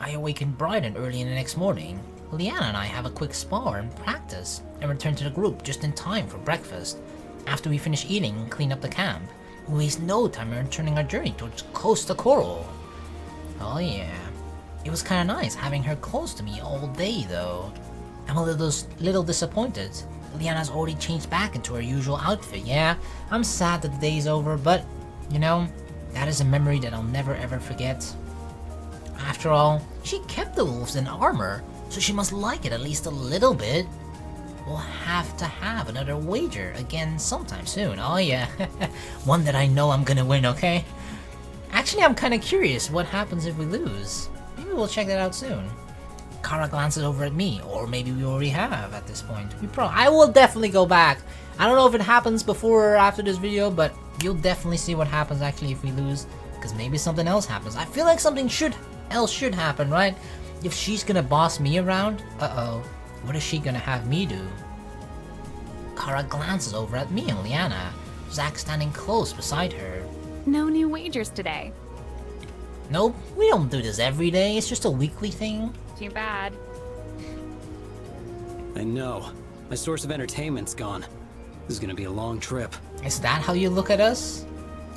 I awakened bright and early in the next morning. Leanna and I have a quick spar and practice, and return to the group just in time for breakfast. After we finish eating and clean up the camp, we waste no time in returning our journey towards Costa Coral. Oh yeah. It was kinda nice having her close to me all day though. I'm a little disappointed. Leanna's already changed back into her usual outfit. Yeah, I'm sad that the day's over, but you know, that is a memory that I'll never ever forget. After all, she kept the wolves in armor, so she must like it at least a little bit. We'll have to have another wager again sometime soon. Oh yeah, one that I know I'm gonna win, okay? Actually, I'm kinda curious what happens if we lose. Maybe we'll check that out soon. Kara glances over at me, or maybe we already have at this point. I will definitely go back. I don't know if it happens before or after this video, but you'll definitely see what happens actually if we lose, because maybe something else happens. I feel like something else should happen, right? If she's gonna boss me around, what is she gonna have me do? Kara glances over at me and Leanna, Zach standing close beside her. No new wagers today. Nope, we don't do this every day, it's just a weekly thing. Too bad. I know. My source of entertainment's gone. This is gonna be a long trip. Is that how you look at us?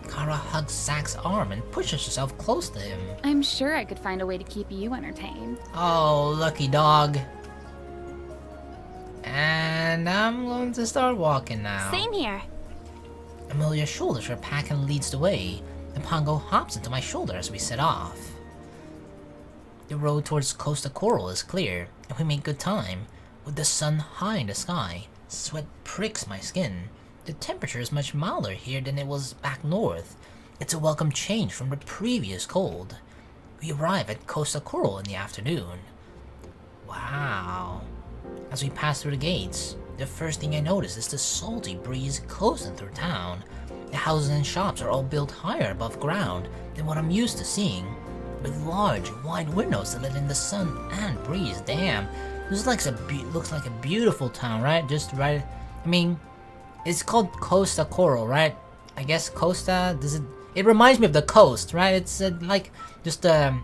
Kara hugs Zach's arm and pushes herself close to him. I'm sure I could find a way to keep you entertained. Oh, lucky dog. And I'm going to start walking now. Same here. Amelia shoulders her pack and leads the way, and Pongo hops into my shoulder as we set off. The road towards Costa Coral is clear, and we make good time. With the sun high in the sky, sweat pricks my skin. The temperature is much milder here than it was back north. It's a welcome change from the previous cold. We arrive at Costa Coral in the afternoon. Wow. As we pass through the gates, the first thing I notice is the salty breeze coasting through town. The houses and shops are all built higher above ground than what I'm used to seeing, with large, wide windows that let in the sun and breeze. Damn, this looks like a beautiful town, right? Just right. I mean, it's called Costa Coral, right? I guess Costa. It reminds me of the coast, right? It's like just a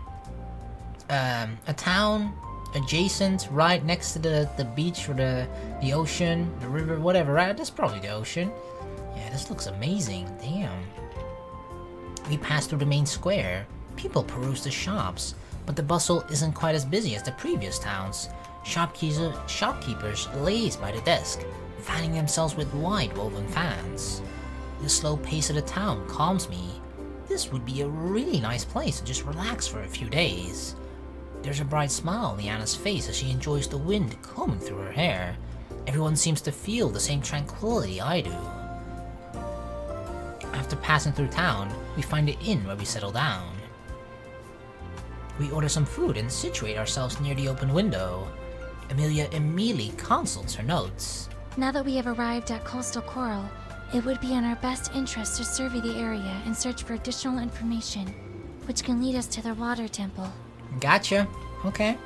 town adjacent, right next to the beach or the ocean, the river, whatever, right? That's probably the ocean. Yeah, this looks amazing. Damn. We pass through the main square. People peruse the shops, but the bustle isn't quite as busy as the previous towns. Shopkeepers laze by the desk, fanning themselves with wide woven fans. The slow pace of the town calms me. This would be a really nice place to just relax for a few days. There's a bright smile on Leanna's face as she enjoys the wind combing through her hair. Everyone seems to feel the same tranquility I do. After passing through town, we find the inn where we settle down. We order some food and situate ourselves near the open window. Amelia immediately consults her notes. Now that we have arrived at Coastal Coral, it would be in our best interest to survey the area and search for additional information, which can lead us to the water temple. Gotcha. Okay.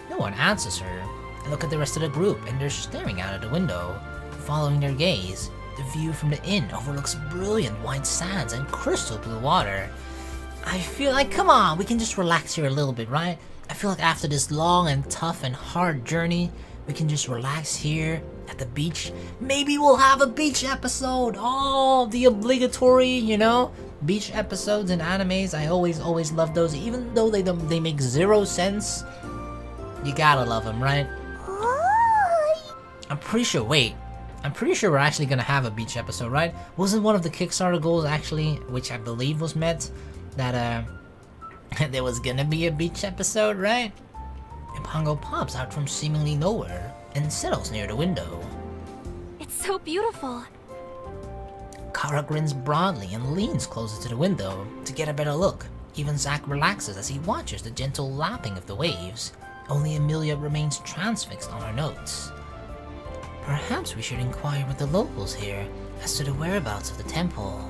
No one answers her. I look at the rest of the group and they're staring out of the window. Following their gaze, the view from the inn overlooks brilliant white sands and crystal blue water. I feel like, come on, we can just relax here a little bit, right? I feel like after this long and tough and hard journey, we can just relax here at the beach. Maybe we'll have a beach episode. Oh, the obligatory, you know, beach episodes in animes. I always love those, even though they make zero sense. You gotta love them, right? I'm pretty sure we're actually gonna have a beach episode, right? Wasn't one of the Kickstarter goals actually, which I believe was met, that there was gonna be a beach episode, right? And Pongo pops out from seemingly nowhere and settles near the window. It's so beautiful. Kara grins broadly and leans closer to the window to get a better look. Even Zach relaxes as he watches the gentle lapping of the waves. Only Amelia remains transfixed on her notes. Perhaps we should inquire with the locals here as to the whereabouts of the temple.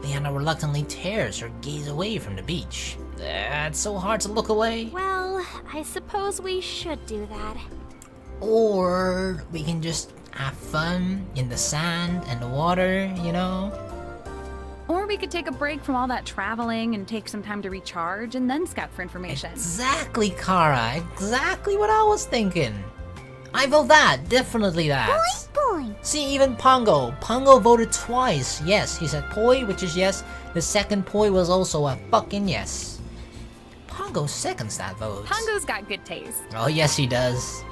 Leanna reluctantly tears her gaze away from the beach. It's so hard to look away. Well, I suppose we should do that. Or we can just have fun in the sand and the water, you know? Or we could take a break from all that traveling and take some time to recharge and then scout for information. Exactly, Kara. Exactly what I was thinking. I vote that. Definitely that. Boing. See, even Pongo. Pongo voted twice. Yes, he said poi, which is yes. The second poi was also a fucking yes. Pongo seconds that vote. Pongo's got good taste. Oh, yes, he does.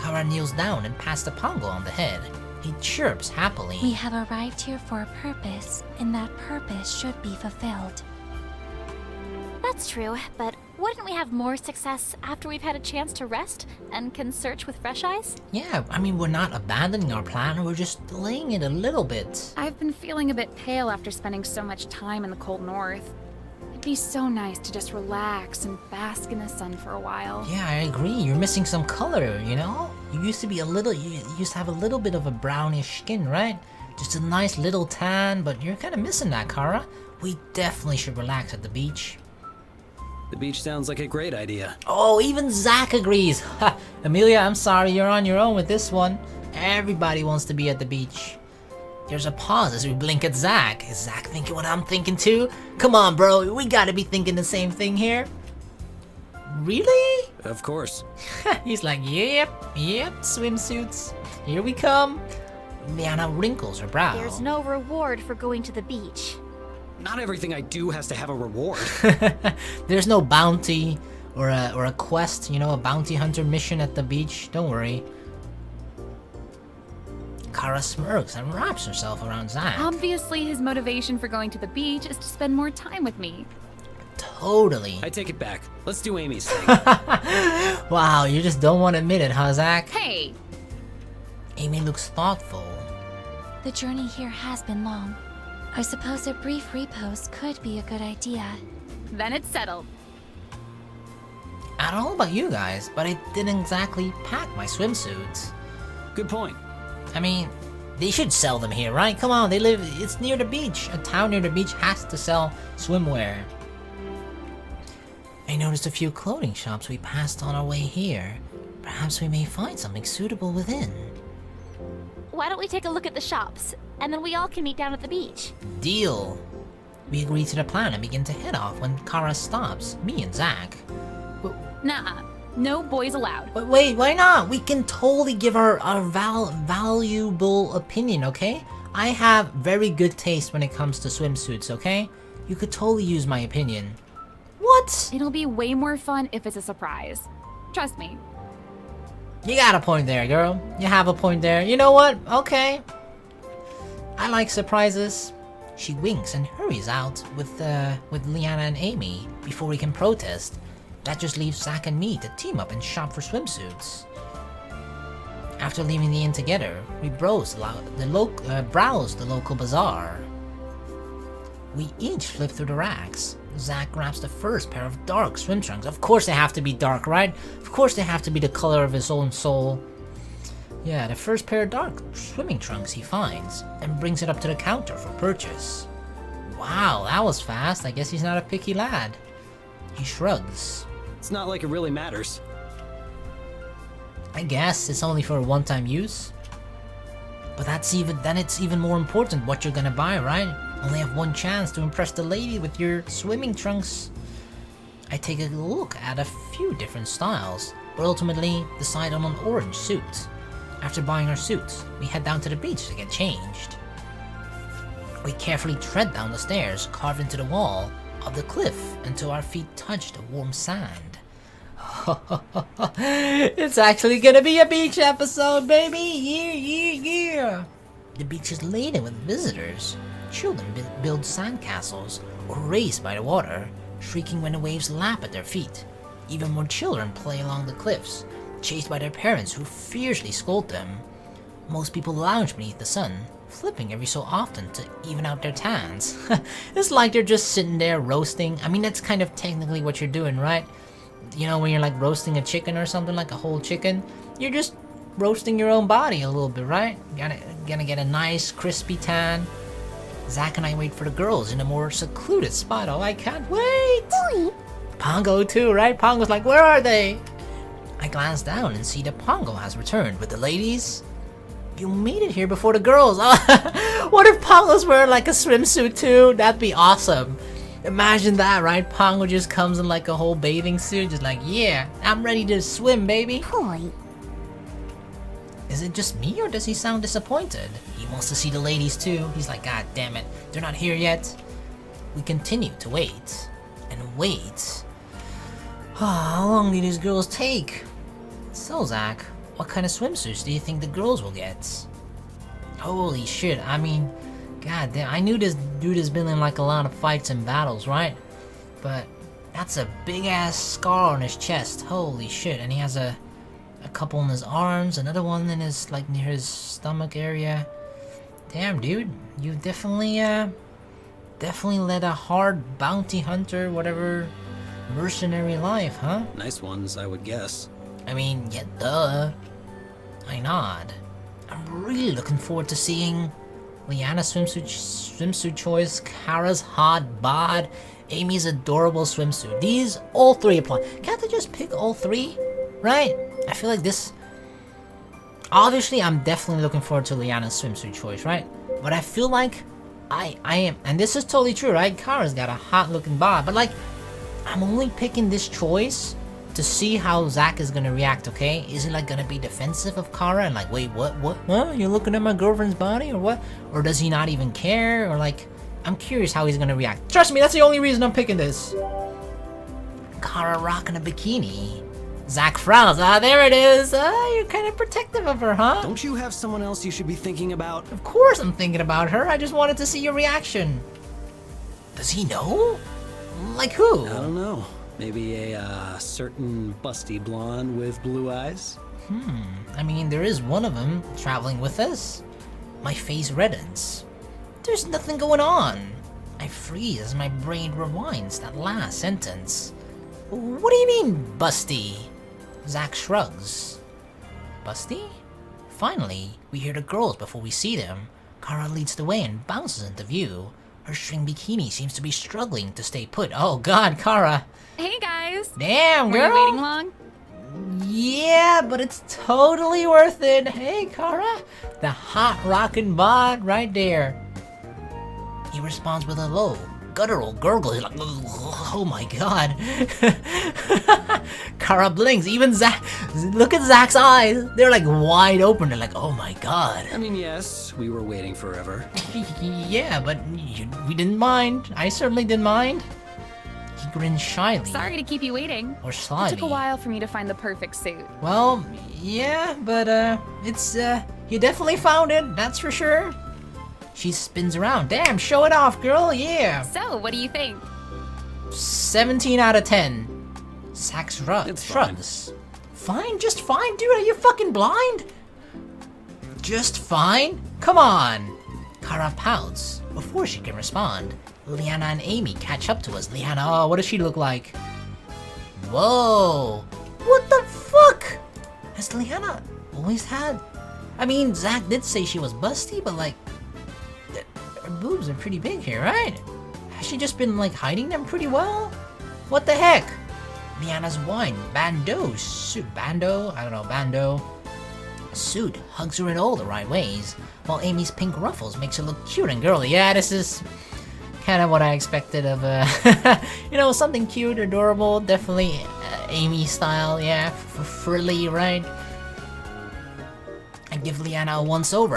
Kara kneels down and pats the Pongo on the head. He chirps happily. We have arrived here for a purpose, and that purpose should be fulfilled. That's true, but wouldn't we have more success after we've had a chance to rest and can search with fresh eyes? Yeah, I mean, we're not abandoning our plan, we're just delaying it a little bit. I've been feeling a bit pale after spending so much time in the cold north. It'd be so nice to just relax and bask in the sun for a while. Yeah, I agree. You're missing some color, you know? You used to have a little bit of a brownish skin, right? Just a nice little tan, but you're kind of missing that, Kara. We definitely should relax at the beach. The beach sounds like a great idea. Oh, even Zach agrees. Ha, Amelia, I'm sorry, you're on your own with this one. Everybody wants to be at the beach. There's a pause as we blink at Zach. Is Zach thinking what I'm thinking too? Come on, bro, we gotta be thinking the same thing here. Really? Of course. He's like, yep, swimsuits. Here we come. Leanna wrinkles her brow. There's no reward for going to the beach. Not everything I do has to have a reward. There's no bounty or a quest, you know, a bounty hunter mission at the beach. Don't worry. Kara smirks and wraps herself around Zach. Obviously, his motivation for going to the beach is to spend more time with me. Totally. I take it back. Let's do Amy's thing. Wow, you just don't want to admit it, huh, Zach? Hey! Amy looks thoughtful. The journey here has been long. I suppose a brief repose could be a good idea. Then it's settled. I don't know about you guys, but I didn't exactly pack my swimsuits. Good point. I mean, they should sell them here, right? Come on, it's near the beach. A town near the beach has to sell swimwear. I noticed a few clothing shops we passed on our way here. Perhaps we may find something suitable within. Why don't we take a look at the shops, and then we all can meet down at the beach? Deal. We agree to the plan and begin to head off when Kara stops, me and Zach. Nuh-uh. No boys allowed. But wait, why not? We can totally give our valuable opinion, okay? I have very good taste when it comes to swimsuits, okay? You could totally use my opinion. What? It'll be way more fun if it's a surprise. Trust me. You got a point there, girl. You have a point there. You know what? Okay. I like surprises. She winks and hurries out with Leanna and Amy before we can protest. That just leaves Zach and me to team up and shop for swimsuits. After leaving the inn together, we browse the local bazaar. We each flip through the racks. Zach grabs the first pair of dark swim trunks. Of course they have to be dark, right? Of course they have to be the color of his own soul. Yeah, the first pair of dark swimming trunks he finds, and brings it up to the counter for purchase. Wow, that was fast. I guess he's not a picky lad. He shrugs. It's not like it really matters. I guess it's only for a one-time use. But then it's even more important what you're gonna buy, right? Only have one chance to impress the lady with your swimming trunks. I take a look at a few different styles, but ultimately decide on an orange suit. After buying our suits, we head down to the beach to get changed. We carefully tread down the stairs carved into the wall of the cliff until our feet touch the warm sand. It's actually gonna be a beach episode, baby! Yeah! The beach is laden with visitors. Children build sandcastles or race by the water, shrieking when the waves lap at their feet. Even more children play along the cliffs, chased by their parents who fiercely scold them. Most people lounge beneath the sun, flipping every so often to even out their tans. It's like they're just sitting there roasting. I mean, that's kind of technically what you're doing, right? You know, when you're like roasting a chicken or something, like a whole chicken, you're just roasting your own body a little bit, right? Gonna get a nice crispy tan. Zach and I wait for the girls in a more secluded spot. Oh, I can't wait! Boy. Pongo too, right? Pongo's like, where are they? I glance down and see that Pongo has returned with the ladies. You made it here before the girls. What if Pong was wearing like a swimsuit too? That'd be awesome. Imagine that, right? Pongo just comes in like a whole bathing suit, just like, yeah, I'm ready to swim, baby. Point. Is it just me, or does he sound disappointed? He wants to see the ladies too. He's like, God damn it, they're not here yet. We continue to wait and wait. How long do these girls take? So, Zach, what kind of swimsuits do you think the girls will get? Holy shit, I mean, god damn, I knew this dude has been in like a lot of fights and battles, right? But that's a big ass scar on his chest, holy shit, and he has a couple in his arms, another one in his, like, near his stomach area. Damn, dude, you definitely led a hard bounty hunter, whatever, mercenary life, huh? Nice ones, I would guess. I mean, yeah, duh. I nod. I'm really looking forward to seeing Leanna's swimsuit choice, Kara's hot bod, Amy's adorable swimsuit. These, all three apply. Can't they just pick all three? Right? I feel like this... Obviously, I'm definitely looking forward to Leanna's swimsuit choice, right? But I feel like I am... And this is totally true, right? Kara's got a hot-looking bod, but like, I'm only picking this choice to see how Zach is gonna react, okay? Is he like gonna be defensive of Kara and like, wait, what? Huh? You're looking at my girlfriend's body or what? Or does he not even care? Or like, I'm curious how he's gonna react. Trust me, that's the only reason I'm picking this. Kara rocking a bikini. Zach frowns. Ah, there it is. You're kind of protective of her, huh? Don't you have someone else you should be thinking about? Of course I'm thinking about her. I just wanted to see your reaction. Does he know? Like who? I don't know. Maybe a certain busty blonde with blue eyes? I mean, there is one of them traveling with us. My face reddens. There's nothing going on. I freeze as my brain rewinds that last sentence. What do you mean, busty? Zach shrugs. Busty? Finally, we hear the girls before we see them. Kara leads the way and bounces into view. Her string bikini seems to be struggling to stay put. Oh god, Kara. Hey guys! Damn, girl. Were you waiting long? Yeah, but it's totally worth it. Hey, Kara. The hot rockin' bod right there. He responds with a low, guttural gurgle. He's like, oh my god. Kara blinks. Even Zach, look at Zach's eyes. They're like wide open. They're like, oh my god. I mean, yes, we were waiting forever. Yeah, but we didn't mind. I certainly didn't mind. He grins shyly. Sorry to keep you waiting. Or slyly. It took a while for me to find the perfect suit. Well, yeah, but it's you definitely found it, that's for sure. She spins around. Damn, show it off, girl, yeah. So, what do you think? 17 out of 10. Zach shrugs. Fine, just fine, dude, are you fucking blind? Just fine? Come on. Kara pouts. Before she can respond, Leanna and Amy catch up to us. Leanna, oh, what does she look like? Whoa. What the fuck? Has Leanna always had... I mean, Zach did say she was busty, but like... Her boobs are pretty big here, right? Has she just been like hiding them pretty well? What the heck? Leanna's wine bandeau suit, bandeau suit hugs her in all the right ways, while Amy's pink ruffles makes her look cute and girly. Yeah, this is kind of what I expected of you know, something cute, adorable, definitely Amy style, yeah, frilly, right? I give Leanna a once over.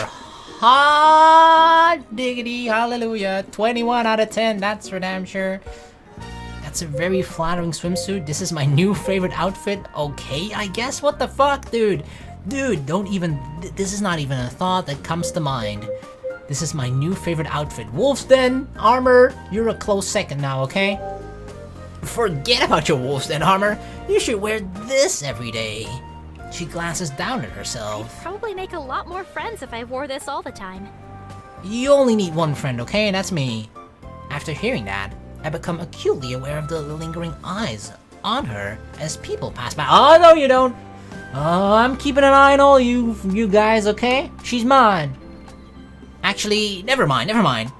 Hot diggity, hallelujah. 21 out of 10, that's for damn sure. That's a very flattering swimsuit. This is my new favorite outfit. Okay, I guess. What the fuck, dude? Dude, don't even... This is not even a thought that comes to mind. This is my new favorite outfit. Wolf's Den armor, you're a close second now, okay? Forget about your Wolf's Den armor. You should wear this every day. She glances down at herself. I'd probably make a lot more friends if I wore this all the time. You only need one friend, okay? And that's me. After hearing that, I become acutely aware of the lingering eyes on her as people pass by. Oh, no, you don't. Oh, I'm keeping an eye on all you guys, okay? She's mine. Actually, never mind.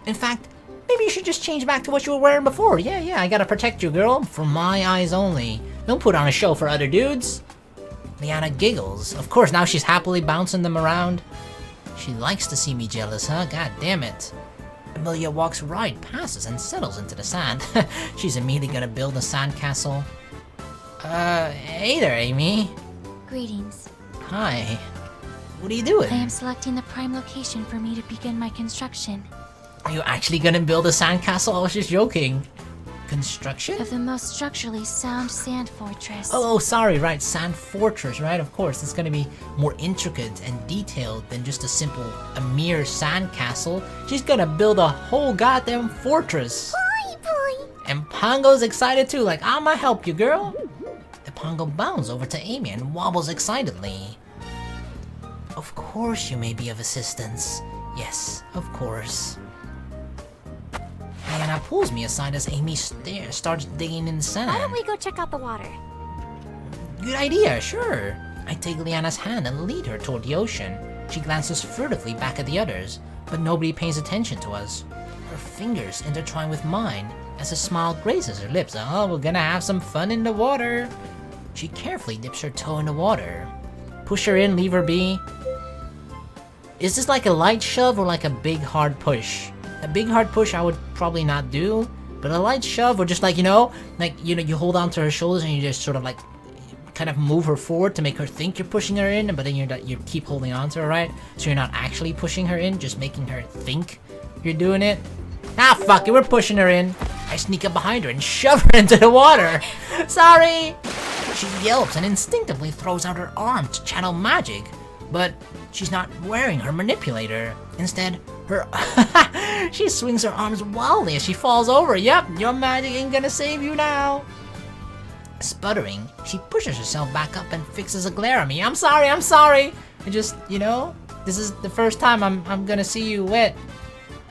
In fact, maybe you should just change back to what you were wearing before. Yeah, I gotta protect you, girl. From my eyes only. Don't put on a show for other dudes. Leanna giggles. Of course, now she's happily bouncing them around. She likes to see me jealous, huh? God damn it. Amelia walks right past us and settles into the sand. She's immediately gonna build a sandcastle. Hey there, Amy. Greetings. Hi. What are you doing? I am selecting the prime location for me to begin my construction. Are you actually gonna build a sandcastle? I was just joking. Construction? Of the most structurally sound sand fortress. Oh, sorry, right, sand fortress, right? Of course, it's gonna be more intricate and detailed than just a mere sand castle. She's gonna build a whole goddamn fortress. Boy. And Pongo's excited too, like, I'ma help you, girl. The Pongo bounds over to Amy and wobbles excitedly. Of course you may be of assistance. Yes, of course. Leanna pulls me aside as Amy starts digging in the sand. Why don't we go check out the water? Good idea, sure. I take Leanna's hand and lead her toward the ocean. She glances furtively back at the others, but nobody pays attention to us. Her fingers intertwine with mine as a smile graces her lips. Oh, we're gonna have some fun in the water. She carefully dips her toe in the water. Push her in, leave her be. Is this like a light shove or like a big hard push? A big hard push I would probably not do, but a light shove or just like, you hold on to her shoulders and you just sort of like kind of move her forward to make her think you're pushing her in, but then you keep holding on to her, right? So you're not actually pushing her in, just making her think you're doing it. Ah, fuck it, we're pushing her in. I sneak up behind her and shove her into the water. Sorry! She yelps and instinctively throws out her arm to channel magic, but she's not wearing her manipulator. Instead, she swings her arms wildly as she falls over. Yep, your magic ain't gonna save you now. Sputtering, she pushes herself back up and fixes a glare at me. I'm sorry. I just, this is the first time I'm gonna see you wet.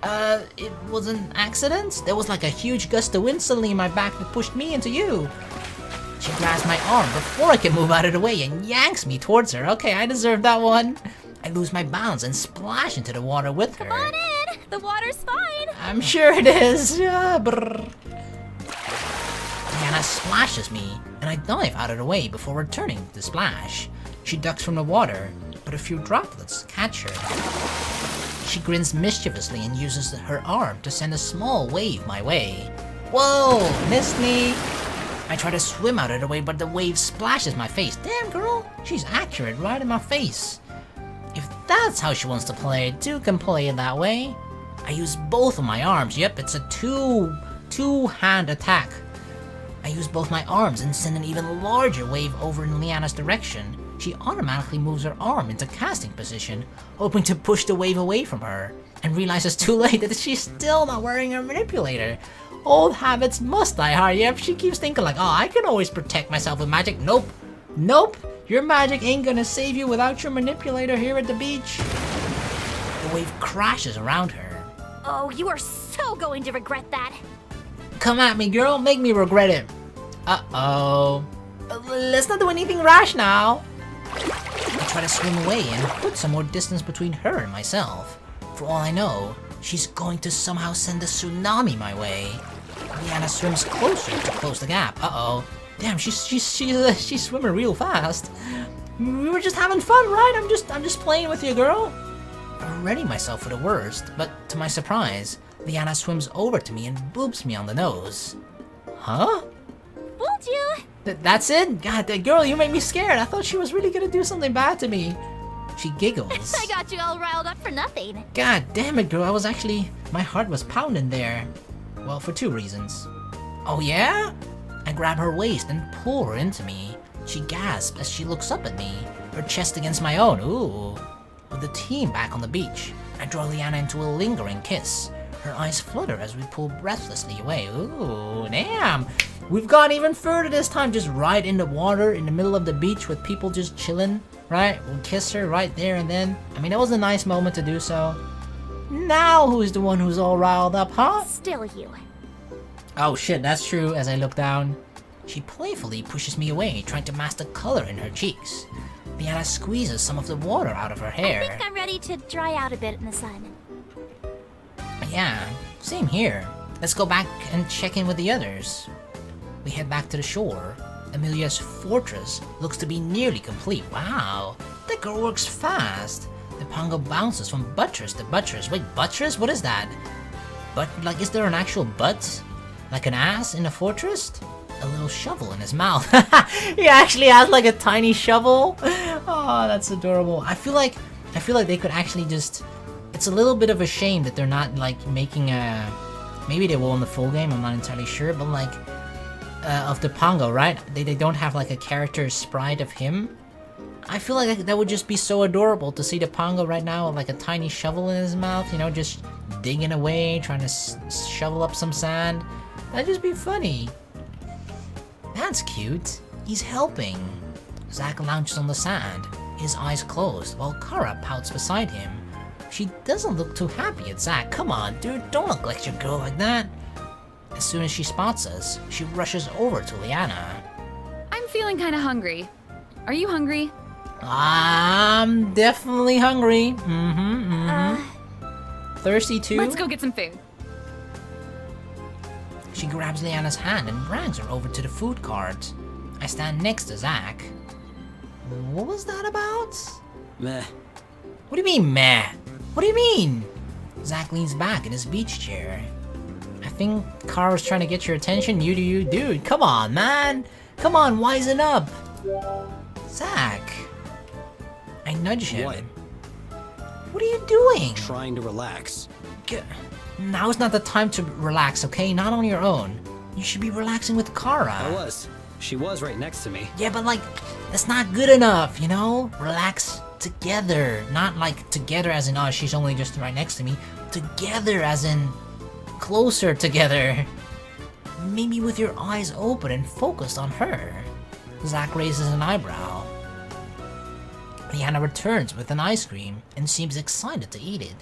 It was an accident? There was like a huge gust of wind suddenly in my back that pushed me into you. She grabs my arm before I can move out of the way and yanks me towards her. Okay, I deserve that one. I lose my balance and splash into the water with her. Come on in! The water's fine! I'm sure it is. Leanna splashes me, and I dive out of the way before returning the splash. She ducks from the water, but a few droplets catch her. She grins mischievously and uses her arm to send a small wave my way. Whoa, missed me! I try to swim out of the way, but the wave splashes my face. Damn, girl, she's accurate right in my face. If that's how she wants to play, two can play it that way. I use both of my arms. Yep, it's a two-hand attack. I use both my arms and send an even larger wave over in Leanna's direction. She automatically moves her arm into casting position, hoping to push the wave away from her, and realizes too late that she's still not wearing her manipulator. Old habits must die hard. Yep, she keeps thinking like, oh, I can always protect myself with magic. Nope. Your magic ain't gonna save you without your manipulator here at the beach. The wave crashes around her. Oh, you are so going to regret that. Come at me, girl. Make me regret it. Uh-oh. Let's not do anything rash now. I try to swim away and put some more distance between her and myself. For all I know, she's going to somehow send a tsunami my way. Leanna swims closer to close the gap. Uh-oh. Damn, she's swimming real fast. We were just having fun, right? I'm just playing with you, girl. I'm ready myself for the worst, but to my surprise, Leanna swims over to me and boops me on the nose. Huh? Fooled you! That's it? God, that girl, you made me scared. I thought she was really gonna do something bad to me. She giggles. I got you all riled up for nothing. God damn it, girl. My heart was pounding there. Well, for two reasons. Oh yeah? I grab her waist and pull her into me. She gasps as she looks up at me, her chest against my own. Ooh. With the team back on the beach, I draw Leanna into a lingering kiss. Her eyes flutter as we pull breathlessly away. Ooh, damn. We've gone even further this time, just right in the water, in the middle of the beach with people just chilling, right? We'll kiss her right there and then. I mean, that was a nice moment to do so. Now who's the one who's all riled up, huh? Still you. Oh shit, that's true. As I look down, she playfully pushes me away, trying to mask the color in her cheeks. Leanna squeezes some of the water out of her hair. I think I'm ready to dry out a bit in the sun. Yeah, same here. Let's go back and check in with the others. We head back to the shore. Amelia's fortress looks to be nearly complete. Wow, that girl works fast. The pongo bounces from buttress to buttress. Wait, buttress? What is that? But, like, is there an actual butt? Like an ass in a fortress? A little shovel in his mouth. He actually has like a tiny shovel. Oh, that's adorable. I feel like they could actually just... It's a little bit of a shame that they're not like making a... Maybe they will in the full game, I'm not entirely sure, but like... of the pongo, right? They don't have like a character sprite of him. I feel like that would just be so adorable to see the pongo right now with like a tiny shovel in his mouth, you know, just digging away, trying to shovel up some sand. That'd just be funny. That's cute. He's helping. Zack lounges on the sand, his eyes closed, while Kara pouts beside him. She doesn't look too happy at Zack. Come on, dude, don't look like your girl like that. As soon as she spots us, she rushes over to Leanna. I'm feeling kind of hungry. Are you hungry? I'm definitely hungry. Thirsty too? Let's go get some food. She grabs Leanna's hand and drags her over to the food cart. I stand next to Zack. What was that about? Meh. What do you mean, meh? What do you mean? Zack leans back in his beach chair. I think Kara's trying to get your attention. You do you, dude. Come on, man. Come on, wisen up. Zack. I nudge him. What? What are you doing? Trying to relax. Now's not the time to relax, okay? Not on your own. You should be relaxing with Kara. I was. She was right next to me. Yeah, but like, that's not good enough, you know? Relax together. Not like together as in, oh, she's only just right next to me. Together as in closer together. Maybe with your eyes open and focused on her. Zack raises an eyebrow. Leanna returns with an ice cream and seems excited to eat it.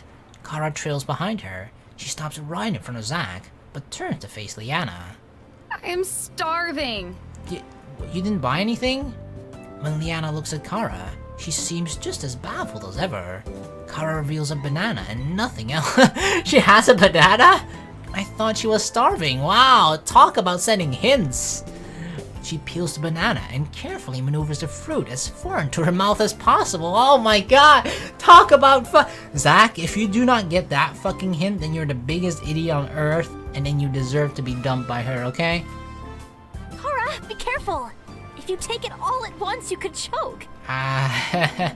Kara trails behind her. She stops right in front of Zack, but turns to face Leanna. I am starving. You didn't buy anything? When Leanna looks at Kara, she seems just as baffled as ever. Kara reveals a banana and nothing else. She has a banana? I thought she was starving. Wow, talk about sending hints. She peels the banana and carefully maneuvers the fruit as far into her mouth as possible. Oh my god, talk about Zack, if you do not get that fucking hint, then you're the biggest idiot on earth, and then you deserve to be dumped by her, okay? Kara, be careful. If you take it all at once, you could choke. Kara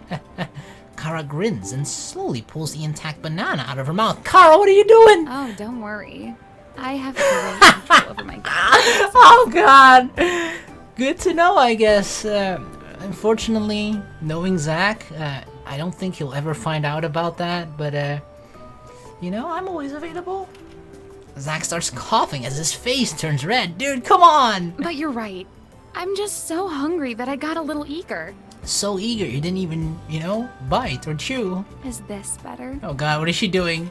grins and slowly pulls the intact banana out of her mouth. Kara, what are you doing? Oh, don't worry. I have great control over my guts. Oh god. Good to know, I guess. Unfortunately, knowing Zack, I don't think he'll ever find out about that, but you know, I'm always available. Zack starts coughing as his face turns red. Dude, come on! But you're right. I'm just so hungry that I got a little eager. So eager you didn't even, you know, bite or chew. Is this better? Oh god, what is she doing?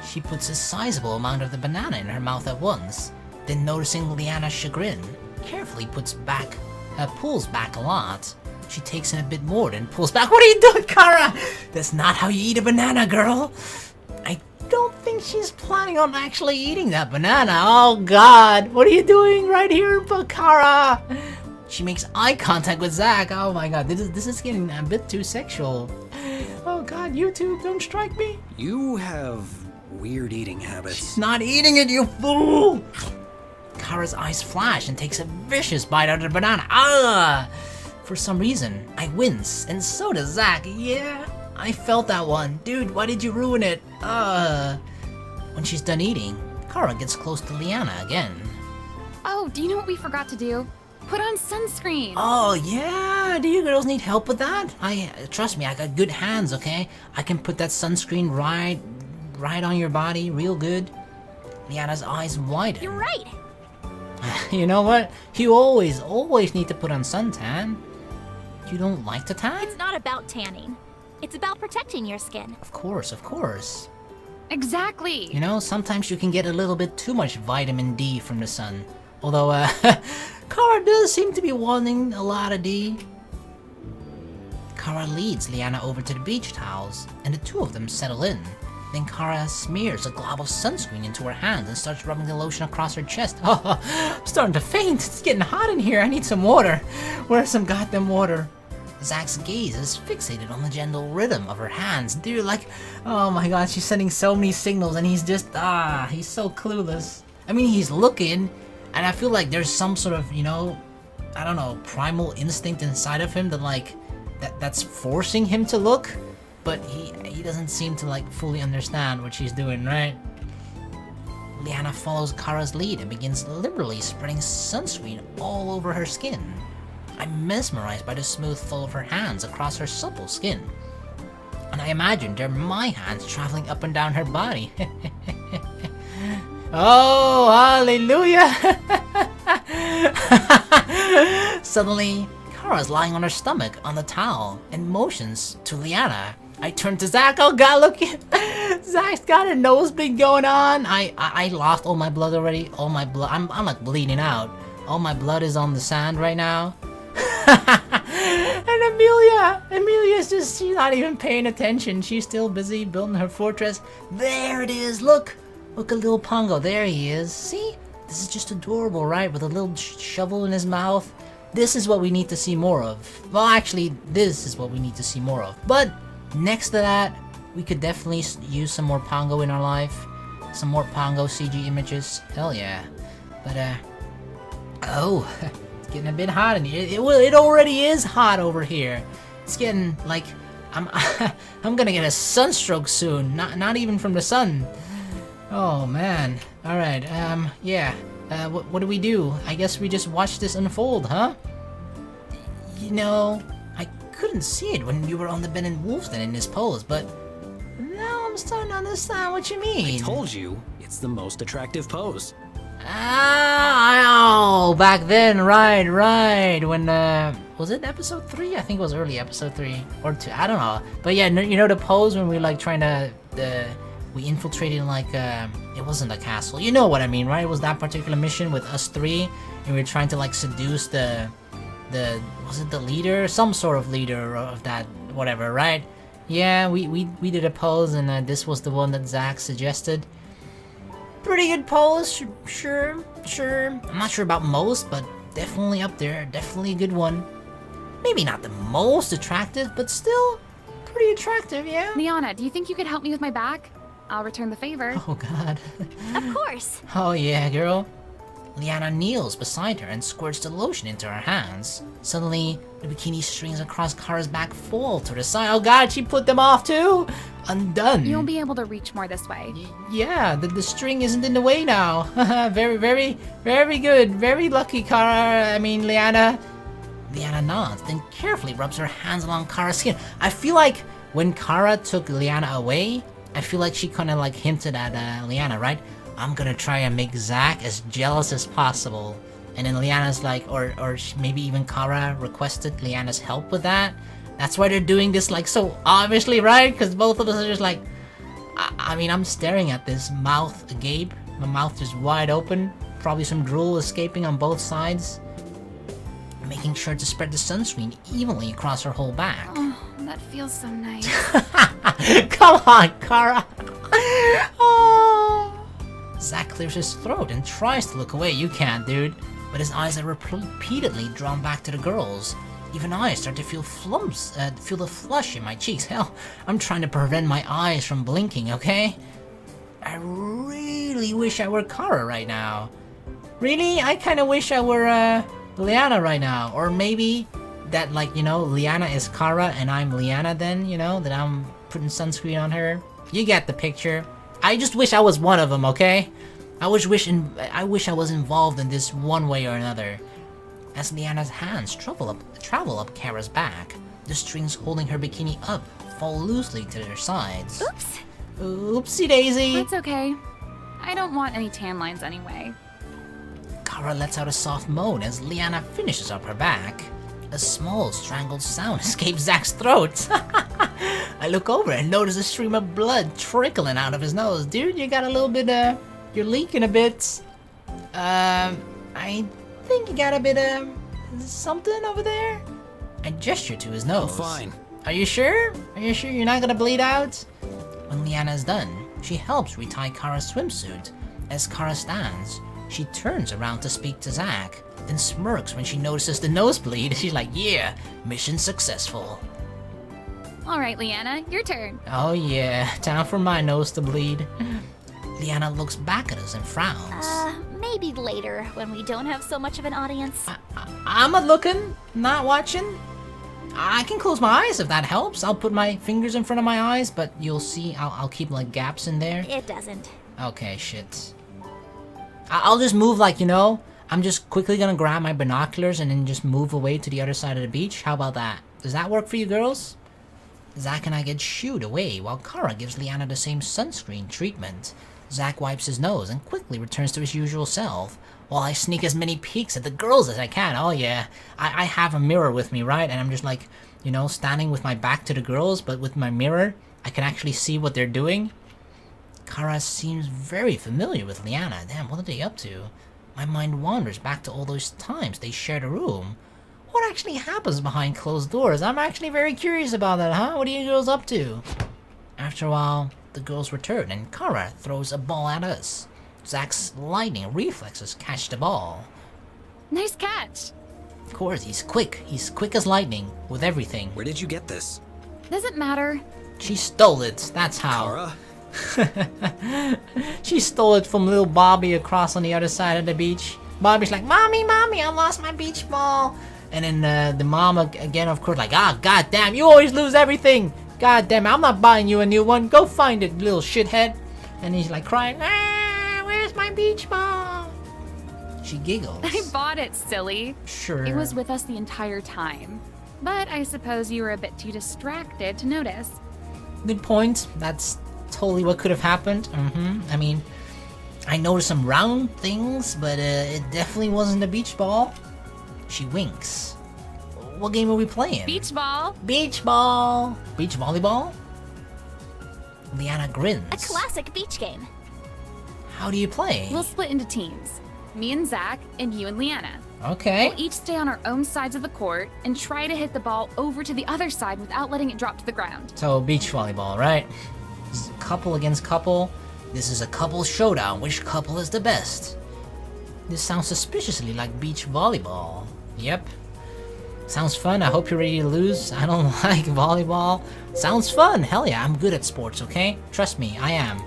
She puts a sizable amount of the banana in her mouth at once, then noticing Leanna's chagrin, carefully pulls back a lot. She takes in a bit more, then pulls back. What are you doing, Kara? That's not how you eat a banana, girl. I don't think she's planning on actually eating that banana. Oh god, what are you doing right here, Kara? She makes eye contact with Zack. Oh my god, this is getting a bit too sexual. Oh god, YouTube, don't strike me. You have weird eating habits. She's not eating it, you fool! Kara's eyes flash and takes a vicious bite out of the banana. Ah! For some reason, I wince, and so does Zack. Yeah, I felt that one. Dude, why did you ruin it? When she's done eating, Kara gets close to Leanna again. Oh, do you know what we forgot to do? Put on sunscreen. Oh yeah, do you girls need help with that? Trust me, I got good hands, okay? I can put that sunscreen right on your body, real good. Leanna's eyes widen. You're right. You know what? You always need to put on suntan. You don't like to tan? It's not about tanning. It's about protecting your skin. Of course. Exactly. You know, sometimes you can get a little bit too much vitamin D from the sun. Although, Kara does seem to be wanting a lot of D. Kara leads Leanna over to the beach towels, and the two of them settle in. Then Kara smears a glob of sunscreen into her hands and starts rubbing the lotion across her chest. Oh, I'm starting to faint. It's getting hot in here. I need some water. Where's some goddamn water? Zach's gaze is fixated on the gentle rhythm of her hands. Dude, like, oh my god, she's sending so many signals and he's just, he's so clueless. I mean, he's looking, and I feel like there's some sort of, you know, I don't know, primal instinct inside of him that, like, that's forcing him to look, but he doesn't seem to, like, fully understand what she's doing, right? Leanna follows Kara's lead and begins liberally spreading sunscreen all over her skin. I'm mesmerized by the smooth flow of her hands across her supple skin, and I imagine they're my hands traveling up and down her body. Oh, hallelujah! Suddenly, Kara's lying on her stomach on the towel and motions to Leanna. I turn to Zach. Oh god, look at Zach's got a nosebleed going on. I lost all my blood already. All my blood. I'm like bleeding out. All my blood is on the sand right now. And Amelia's just, she's not even paying attention. She's still busy building her fortress. There it is. Look at little Pongo. There he is. See? This is just adorable, right? With a little shovel in his mouth. This is what we need to see more of. Well, actually, this is what we need to see more of. But next to that, we could definitely use some more Pongo in our life. Some more Pongo CG images. Hell yeah. But, oh, it's getting a bit hot in here. It already is hot over here. It's getting, like, I'm gonna get a sunstroke soon. Not even from the sun. Oh, man. Alright, yeah. What do we do? I guess we just watch this unfold, huh? You know, I couldn't see it when you were on the Ben and Wolf's Den in this pose, but now I'm starting to understand what you mean. I told you, it's the most attractive pose. Oh, back then, right, when, was it episode 3? I think it was early episode 3, or 2, I don't know. But yeah, you know the pose when we like trying to, we infiltrated like, it wasn't a castle, you know what I mean, right? It was that particular mission with us 3, and we were trying to like seduce the, was it the leader? Some sort of leader of that, whatever, right? Yeah, we did a pose, and this was the one that Zach suggested. Pretty good pose, sure. I'm not sure about most, but definitely up there, definitely a good one. Maybe not the most attractive, but still pretty attractive, yeah? Leanna, do you think you could help me with my back? I'll return the favor. Oh god. Of course. Oh yeah, girl. Leanna kneels beside her and squirts the lotion into her hands. Suddenly, the bikini strings across Kara's back fall to the side. Oh god, she put them off too! Undone. You'll be able to reach more this way. Yeah, the string isn't in the way now. very good. Very lucky, Leanna. Leanna nods, then carefully rubs her hands along Kara's skin. I feel like when Kara took Leanna away, I feel like she kind of like hinted at Leanna, right? I'm gonna try and make Zach as jealous as possible. And then Leanna's like, or maybe even Kara requested Leanna's help with that. That's why they're doing this like so obviously, right? Because both of us are just like, I mean, I'm staring at this mouth agape. My mouth just wide open. Probably some drool escaping on both sides. Making sure to spread the sunscreen evenly across her whole back. Oh, that feels so nice. Come on, Kara. Oh. Zach clears his throat and tries to look away. You can't, dude. But his eyes are repeatedly drawn back to the girls. Even I start to feel feel the flush in my cheeks. Hell, I'm trying to prevent my eyes from blinking, okay? I really wish I were Kara right now. Really? I kind of wish I were, Leanna right now. Or maybe that, like, you know, Leanna is Kara and I'm Leanna then, you know? That I'm putting sunscreen on her. You get the picture. I just wish I was one of them, okay? I wish I was involved in this one way or another. As Leanna's hands travel up Kara's back, the strings holding her bikini up fall loosely to their sides. Oops. Oopsie daisy. It's okay. I don't want any tan lines anyway. Kara lets out a soft moan as Leanna finishes up her back. A small strangled sound escapes Zach's throat. I look over and notice a stream of blood trickling out of his nose. Dude, you got a little bit, you're leaking a bit. I think you got a bit of something over there? I gesture to his nose. I'm fine. Are you sure? Are you sure you're not gonna bleed out? When Leanna's done, she helps retie Kara's swimsuit. As Kara stands, she turns around to speak to Zach. then smirks when she notices the nosebleed. She's like, yeah, mission successful. Alright, Leanna, your turn. Oh yeah, time for my nose to bleed. Leanna looks back at us and frowns. Maybe later when we don't have so much of an audience. I'm not looking, not watching. I can close my eyes if that helps. I'll put my fingers in front of my eyes, but you'll see I'll keep like gaps in there. It doesn't. Okay, shit. I'll just move like, you know, I'm just quickly gonna grab my binoculars and then just move away to the other side of the beach. How about that? Does that work for you girls? Zack and I get shooed away while Kara gives Leanna the same sunscreen treatment. Zack wipes his nose and quickly returns to his usual self, while I sneak as many peeks at the girls as I can. Oh yeah, I have a mirror with me, right? And I'm just like, you know, standing with my back to the girls, but with my mirror, I can actually see what they're doing. Kara seems very familiar with Leanna. Damn, what are they up to? My mind wanders back to all those times they shared a room. What actually happens behind closed doors? I'm actually very curious about that, huh? What are you girls up to? After a while, the girls return and Kara throws a ball at us. Zack's lightning reflexes catch the ball. Nice catch. Of course, he's quick. He's quick as lightning with everything. Where did you get this? Doesn't matter. She stole it, that's how. Kara? She stole it from little Bobby across on the other side of the beach. Bobby's like, Mommy, I lost my beach ball. And then the mom again, of course, like, goddamn, you always lose everything. Goddamn, I'm not buying you a new one. Go find it, little shithead. And he's like crying, where's my beach ball? She giggles. I bought it, silly. Sure. It was with us the entire time. But I suppose you were a bit too distracted to notice. Good point. That's totally what could have happened. I mean, I noticed some round things, but it definitely wasn't a beach ball. She winks. What game are we playing? Beach ball. Beach ball. Beach volleyball? Leanna grins. A classic beach game. How do you play? We'll split into teams. Me and Zack, and you and Leanna. Okay. We'll each stay on our own sides of the court and try to hit the ball over to the other side without letting it drop to the ground. So, beach volleyball, right? This is couple against couple. This is a couple showdown. Which couple is the best? This sounds suspiciously like beach volleyball. Yep. Sounds fun. I hope you're ready to lose. I don't like volleyball. Sounds fun. Hell yeah, I'm good at sports, okay? Trust me, I am.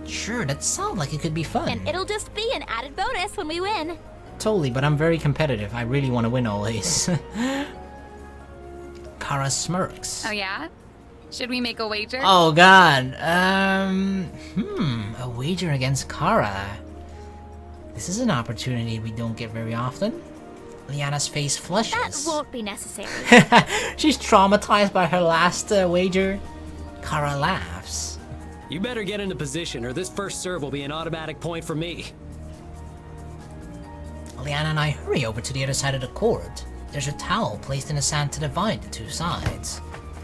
Sure, that sounds like it could be fun. And it'll just be an added bonus when we win. Totally, but I'm very competitive. I really want to win always. Kara smirks. Oh yeah? Should we make a wager? Oh god. A wager against Kara. This is an opportunity we don't get very often. Leanna's face flushes. That won't be necessary. She's traumatized by her last wager. Kara laughs. You better get into position or this first serve will be an automatic point for me. Leanna and I hurry over to the other side of the court. There's a towel placed in the sand to divide the two sides.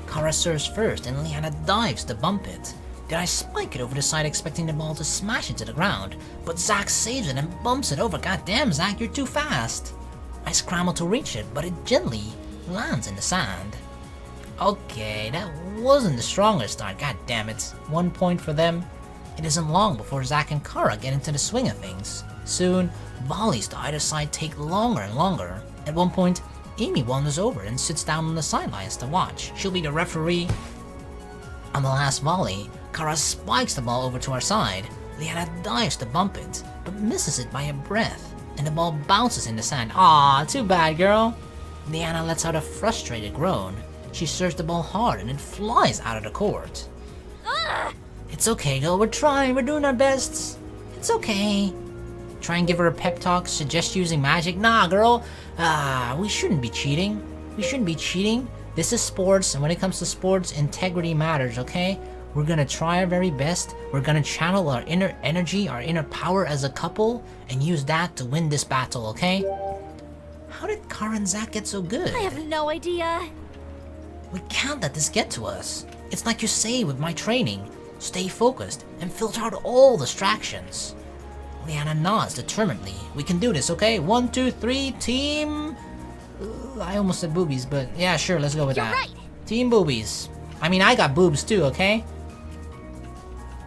Kara serves first and Leanna dives to bump it. Then I spike it over the side expecting the ball to smash into the ground, but Zack saves it and bumps it over. Goddamn, Zack, you're too fast. I scramble to reach it, but it gently lands in the sand. Okay, that wasn't the strongest start, god damn it. 1 point for them. It isn't long before Zack and Kara get into the swing of things. Soon, volleys to either side take longer and longer. At one point, Amy wanders over and sits down on the sidelines to watch. She'll be the referee. On the last volley, Kara spikes the ball over to our side. Leanna dives to bump it, but misses it by a breath, and the ball bounces in the sand. Aw, too bad, girl. Leanna lets out a frustrated groan. She serves the ball hard and it flies out of the court. It's okay, girl. We're trying. We're doing our best. It's okay. Try and give her a pep talk. Suggest using magic. Nah, girl. We shouldn't be cheating. We shouldn't be cheating. This is sports, and when it comes to sports, integrity matters, okay? We're gonna try our very best. We're gonna channel our inner energy, our inner power as a couple, and use that to win this battle, okay? How did Kara and Zack get so good? I have no idea. We can't let this get to us. It's like you say with my training. Stay focused and filter out all distractions. Leanna nods determinedly. We can do this, okay? 1, 2, 3, team... I almost said boobies, but yeah, sure, let's go with You're that. right. Team boobies. I mean, I got boobs too, okay?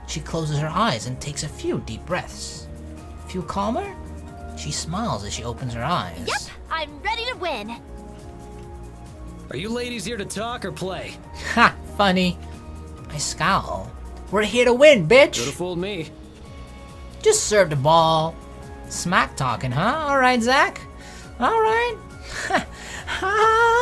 She closes her eyes and takes a few deep breaths. Feel calmer? She smiles as she opens her eyes. Yep, I'm ready to win. Are you ladies here to talk or play? Ha! Funny. I scowl. We're here to win, bitch! Could've fooled me. Just serve the ball. Smack talking, huh? Alright, Zach. Alright.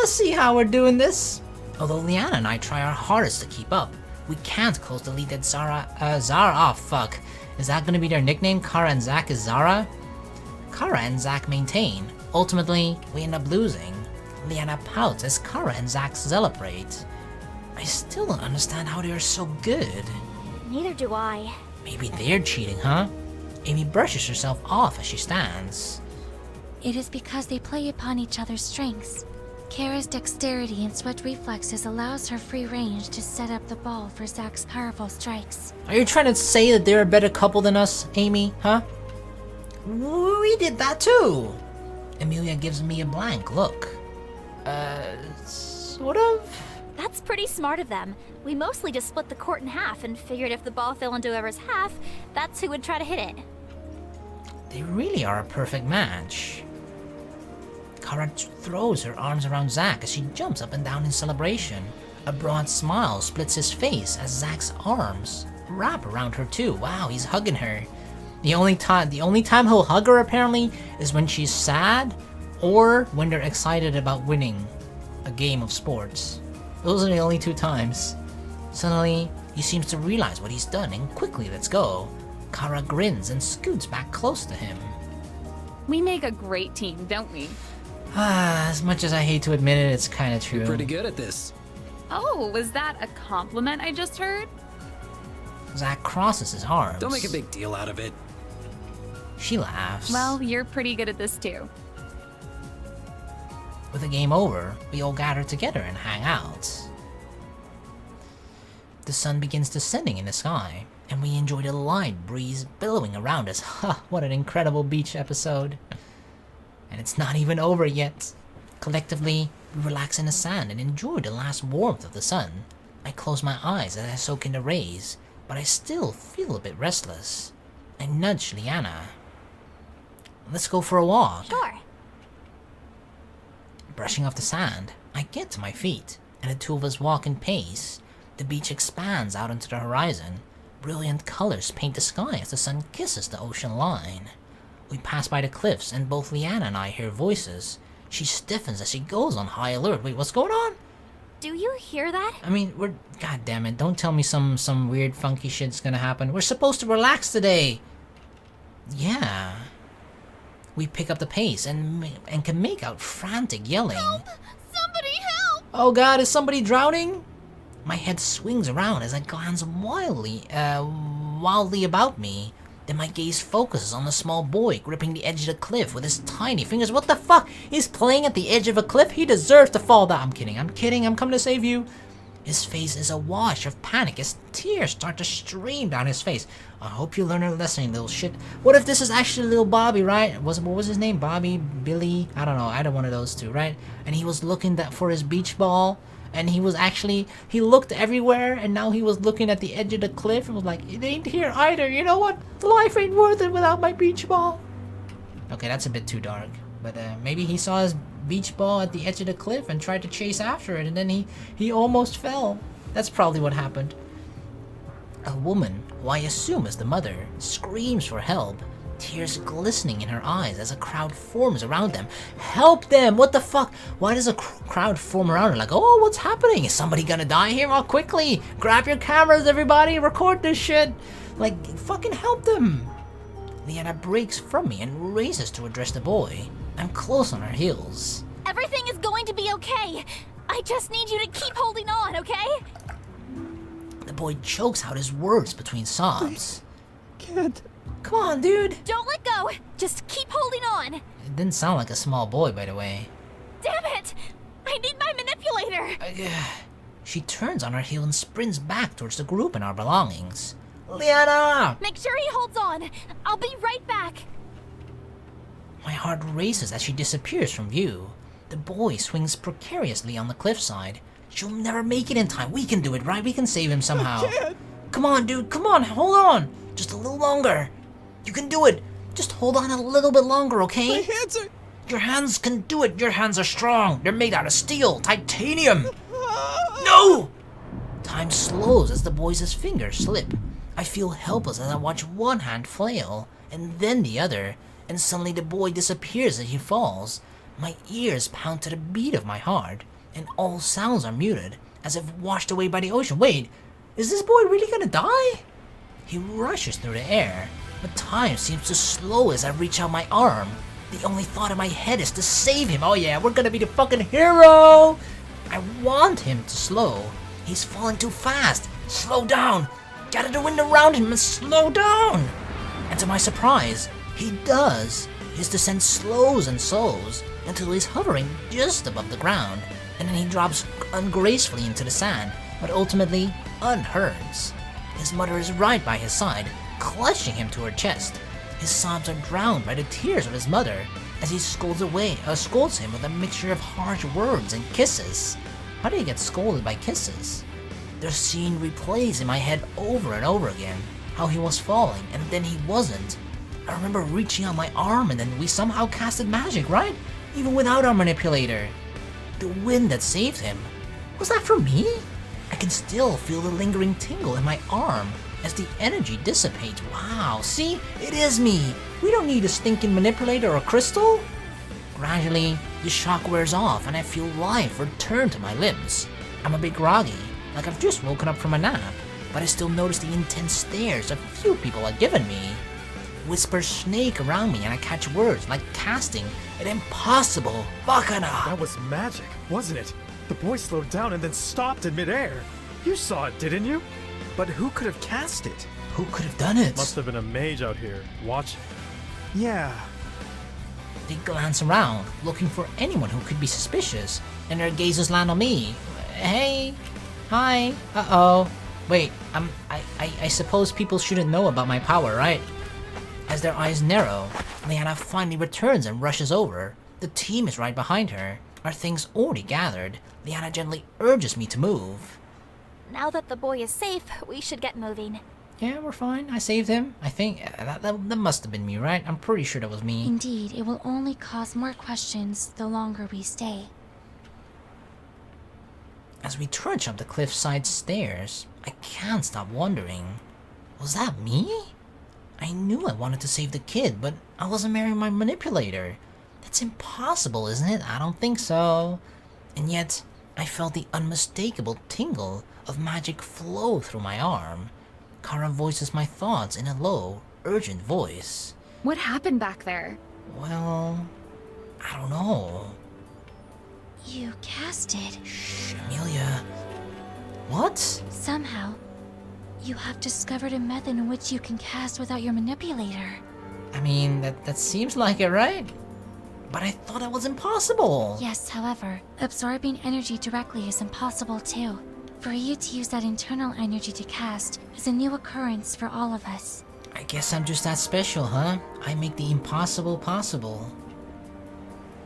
See how we're doing this. Although Leanna and I try our hardest to keep up, we can't close the lead that Zara, oh fuck. Is that gonna be their nickname? Kara and Zach is Zara? Kara and Zach maintain. Ultimately, we end up losing. Leanna pouts as Kara and Zach celebrate. I still don't understand how they are so good. Neither do I. Maybe they're cheating, huh? Amy brushes herself off as she stands. It is because they play upon each other's strengths. Kara's dexterity and swift reflexes allows her free range to set up the ball for Zach's powerful strikes. Are you trying to say that they're a better couple than us, Amy, huh? We did that too. Amelia gives me a blank look. Sort of? That's pretty smart of them. We mostly just split the court in half and figured if the ball fell into whoever's half, that's who would try to hit it. They really are a perfect match. Kara throws her arms around Zach as she jumps up and down in celebration. A broad smile splits his face as Zach's arms wrap around her too. Wow, he's hugging her. The only time he'll hug her apparently is when she's sad or when they're excited about winning a game of sports. Those are the only two times. Suddenly, he seems to realize what he's done and quickly lets go. Kara grins and scoots back close to him. We make a great team, don't we? As much as I hate to admit it, it's kind of true. You're pretty good at this. Oh, was that a compliment I just heard? Zach crosses his arms. Don't make a big deal out of it. She laughs. Well, you're pretty good at this too. With the game over, we all gather together and hang out. The sun begins descending in the sky, and we enjoy the light breeze billowing around us. Ha! What an incredible beach episode. And it's not even over yet. Collectively, we relax in the sand and enjoy the last warmth of the sun. I close my eyes as I soak in the rays, but I still feel a bit restless. I nudge Leanna. Let's go for a walk. Sure. Brushing off the sand, I get to my feet, and the two of us walk in pace. The beach expands out into the horizon. Brilliant colors paint the sky as the sun kisses the ocean line. We pass by the cliffs, and both Leanna and I hear voices. She stiffens as she goes on high alert. Wait, what's going on? Do you hear that? I mean, God damn it, don't tell me some weird funky shit's gonna happen. We're supposed to relax today. Yeah. We pick up the pace and can make out frantic yelling. Help! Somebody help! Oh god, is somebody drowning? My head swings around as I glance wildly about me. Then my gaze focuses on the small boy gripping the edge of the cliff with his tiny fingers. What the fuck? He's playing at the edge of a cliff? He deserves to fall down. I'm kidding, I'm coming to save you. His face is awash of panic as tears start to stream down his face. I hope you learn a lesson, you little shit. What if this is actually little Bobby, right? What was his name? Bobby? Billy? I don't know, either one of those two, right? And he was looking for his beach ball. And he looked everywhere, and now he was looking at the edge of the cliff and was like, it ain't here either, you know what? Life ain't worth it without my beach ball. Okay, that's a bit too dark. But maybe he saw his beach ball at the edge of the cliff and tried to chase after it, and then he almost fell. That's probably what happened. A woman, who I assume is the mother, screams for help. Tears glistening in her eyes as a crowd forms around them. Help them! What the fuck? Why does a crowd form around her? Like, oh, what's happening? Is somebody gonna die here? Oh, quickly! Grab your cameras, everybody! Record this shit! Like, fucking help them! Leanna breaks from me and races to address the boy. I'm close on her heels. Everything is going to be okay. I just need you to keep holding on, okay? The boy chokes out his words between sobs. Can't. Come on, dude! Don't let go. Just keep holding on. It didn't sound like a small boy, by the way. Damn it! I need my manipulator. She turns on her heel and sprints back towards the group and our belongings. Leanna! Make sure he holds on. I'll be right back. My heart races as she disappears from view. The boy swings precariously on the cliffside. She'll never make it in time. We can do it, right? We can save him somehow. Come on, dude. Come on. Hold on. Just a little longer. You can do it. Just hold on a little bit longer, okay? My hands are... Your hands can do it. Your hands are strong. They're made out of steel, titanium. No! Time slows as the boy's fingers slip. I feel helpless as I watch one hand flail, and then the other, and suddenly the boy disappears as he falls. My ears pound to the beat of my heart, and all sounds are muted, as if washed away by the ocean. Wait, is this boy really gonna die? He rushes through the air, but time seems to slow as I reach out my arm. The only thought in my head is to save him. Oh yeah, we're gonna be the fucking hero! I want him to slow. He's falling too fast. Slow down. Gather the wind around him and slow down. And to my surprise, he does. His descent slows and slows until he's hovering just above the ground, and then he drops ungracefully into the sand, but ultimately unhurt. His mother is right by his side, clutching him to her chest. His sobs are drowned by the tears of his mother as he scolds him with a mixture of harsh words and kisses. How do you get scolded by kisses? The scene replays in my head over and over again, how he was falling and then he wasn't. I remember reaching out my arm and then we somehow casted magic, right? Even without our manipulator. The wind that saved him. Was that for me? I can still feel the lingering tingle in my arm as the energy dissipates. Wow, see? It is me. We don't need a stinking manipulator or crystal. Gradually, the shock wears off and I feel life return to my limbs. I'm a bit groggy, like I've just woken up from a nap, but I still notice the intense stares a few people have given me. Whispers snake around me and I catch words like casting an impossible bacana. That was magic, wasn't it? The boy slowed down and then stopped in midair. You saw it, didn't you? But who could have cast it? Who could have done it? Must have been a mage out here, watching. Yeah. They glance around, looking for anyone who could be suspicious, and their gazes land on me. Hey, hi, uh-oh. Wait, I suppose people shouldn't know about my power, right? As their eyes narrow, Leanna finally returns and rushes over. The team is right behind her. Our things already gathered. Leanna gently urges me to move. Now that the boy is safe, we should get moving. Yeah, we're fine. I saved him. I think that must have been me, right? I'm pretty sure that was me. Indeed, it will only cause more questions the longer we stay. As we trudge up the cliffside stairs, I can't stop wondering. Was that me? I knew I wanted to save the kid, but I wasn't marrying my manipulator. That's impossible, isn't it? I don't think so. And yet, I felt the unmistakable tingle of magic flow through my arm. Kara voices my thoughts in a low, urgent voice. What happened back there? Well, I don't know. You cast it. Shh, Amelia. What? Somehow, you have discovered a method in which you can cast without your manipulator. I mean, that seems like it, right? But I thought that was impossible. Yes, however, absorbing energy directly is impossible too. For you to use that internal energy to cast is a new occurrence for all of us. I guess I'm just that special, huh? I make the impossible possible.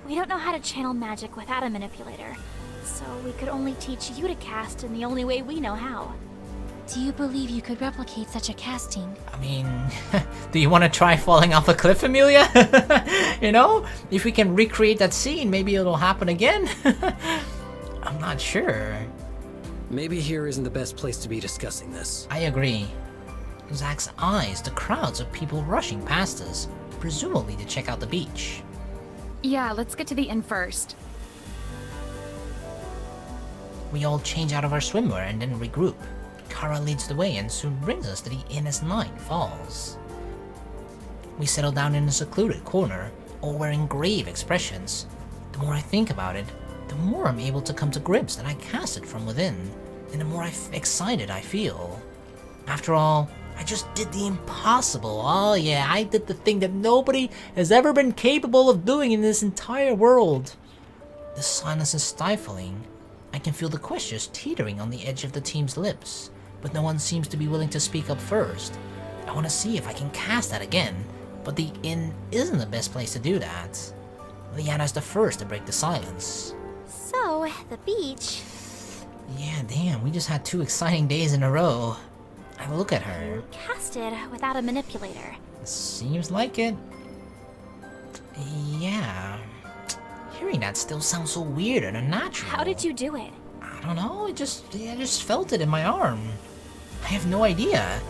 We don't know how to channel magic without a manipulator, so we could only teach you to cast in the only way we know how. Do you believe you could replicate such a casting? I mean, do you want to try falling off a cliff, Amelia? You know, if we can recreate that scene, maybe it'll happen again. I'm not sure. Maybe here isn't the best place to be discussing this. I agree. Zach's eyes the crowds of people rushing past us, presumably to check out the beach. Yeah, let's get to the inn first. We all change out of our swimwear and then regroup. Kara leads the way and soon brings us to the inn as night falls. We settle down in a secluded corner, all wearing grave expressions. The more I think about it, the more I'm able to come to grips that I cast it from within, and the more excited I feel. After all, I just did the impossible. Oh yeah, I did the thing that nobody has ever been capable of doing in this entire world. The silence is stifling. I can feel the questions teetering on the edge of the team's lips, but no one seems to be willing to speak up first. I want to see if I can cast that again, but the inn isn't the best place to do that. Leanna's the first to break the silence. So, the beach. Yeah, damn, we just had 2 exciting days in a row. I look at her. Casted without a manipulator. Seems like it. Yeah. Hearing that still sounds so weird and unnatural. How did you do it? I don't know, I just felt it in my arm. I have no idea.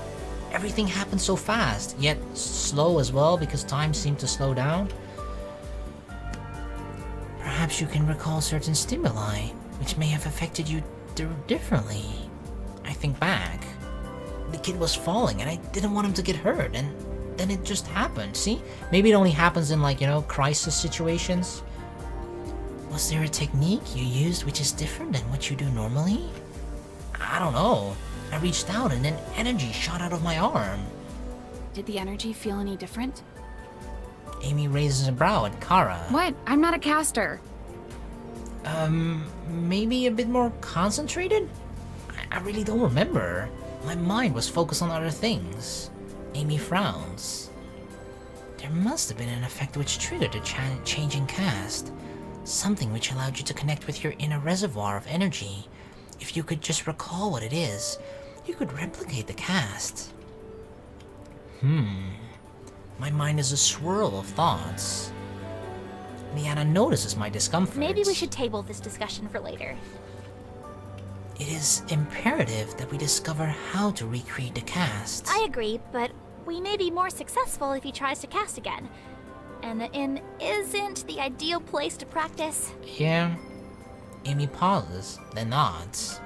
Everything happened so fast, yet slow as well because time seemed to slow down. Perhaps you can recall certain stimuli, which may have affected you differently. I think back. The kid was falling and I didn't want him to get hurt, and then it just happened, see? Maybe it only happens in, like, you know, crisis situations. Was there a technique you used which is different than what you do normally? I don't know. I reached out and then energy shot out of my arm. Did the energy feel any different? Amy raises a brow at Kara. What? I'm not a caster. Maybe a bit more concentrated? I really don't remember. My mind was focused on other things. Amy frowns. There must have been an effect which triggered the changing cast. Something which allowed you to connect with your inner reservoir of energy. If you could just recall what it is, you could replicate the cast. My mind is a swirl of thoughts. Leanna notices my discomfort. Maybe we should table this discussion for later. It is imperative that we discover how to recreate the cast. I agree, but we may be more successful if he tries to cast again. And the inn isn't the ideal place to practice. Yeah. Amy pauses, then nods.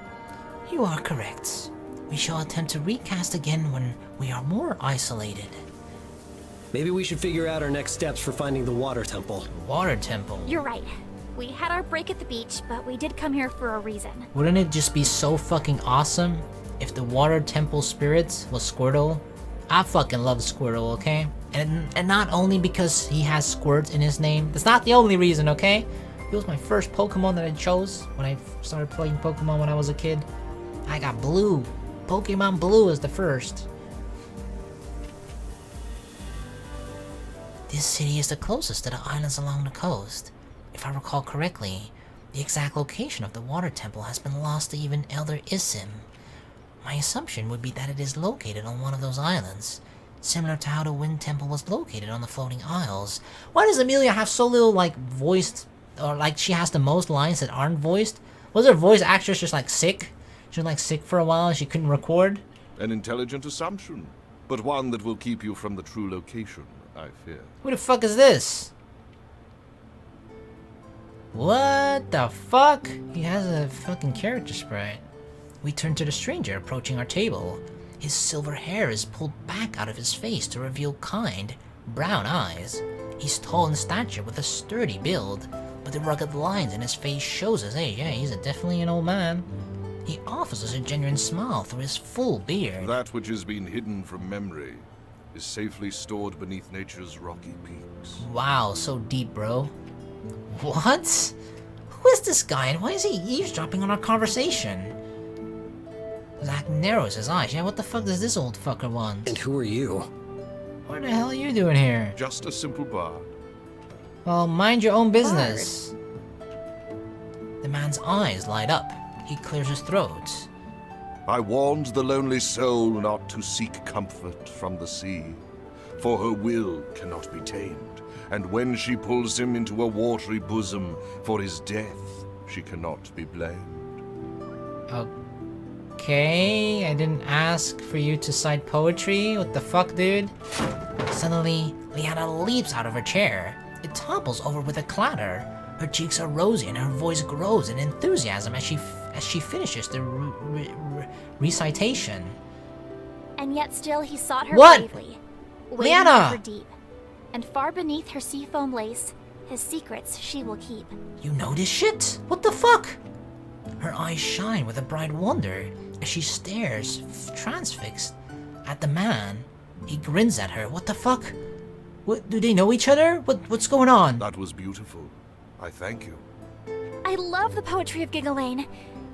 You are correct. We shall attempt to recast again when we are more isolated. Maybe we should figure out our next steps for finding the water temple. Water temple. You're right. We had our break at the beach, but we did come here for a reason. Wouldn't it just be so fucking awesome if the water temple spirit was Squirtle? I fucking love Squirtle, okay? And not only because he has squirt in his name. That's not the only reason, okay? He was my first Pokemon that I chose when I started playing Pokemon when I was a kid. I got Blue. Pokemon Blue is the first. This city is the closest to the islands along the coast. If I recall correctly, the exact location of the water temple has been lost to even Elder Isim. My assumption would be that it is located on one of those islands, similar to how the wind temple was located on the floating isles. Why does Amelia have so little, like, voiced, or like she has the most lines that aren't voiced? Was her voice actress just like sick? She was like sick for a while and she couldn't record? An intelligent assumption, but one that will keep you from the true location, I fear. Who the fuck is this? What the fuck? He has a fucking character sprite. We turn to the stranger approaching our table. His silver hair is pulled back out of his face to reveal kind, brown eyes. He's tall in stature with a sturdy build, but the rugged lines in his face shows us, hey, yeah, he's definitely an old man. He offers us a genuine smile through his full beard. That which has been hidden from memory is safely stored beneath nature's rocky peaks. Wow, so deep, bro. What? Who is this guy and why is he eavesdropping on our conversation? Zach narrows his eyes. Yeah, what the fuck does this old fucker want? And who are you? What the hell are you doing here? Just a simple bard. Well, mind your own business. The man's eyes light up. He clears his throat. I warned the lonely soul not to seek comfort from the sea, for her will cannot be tamed, and when she pulls him into a watery bosom for his death, she cannot be blamed. Okay, I didn't ask for you to cite poetry. What the fuck, dude? Suddenly, Leanna leaps out of her chair. It topples over with a clatter. Her cheeks are rosy and her voice grows in enthusiasm as she finishes the recitation. And yet still he sought her What? bravely, Leanna! waiting for deep. And far beneath her seafoam lace, his secrets she will keep. You know this shit? What the fuck? Her eyes shine with a bright wonder as she stares, transfixed, at the man. He grins at her. What the fuck? What, do they know each other? What's going on? That was beautiful. I thank you. I love the poetry of Gigglane.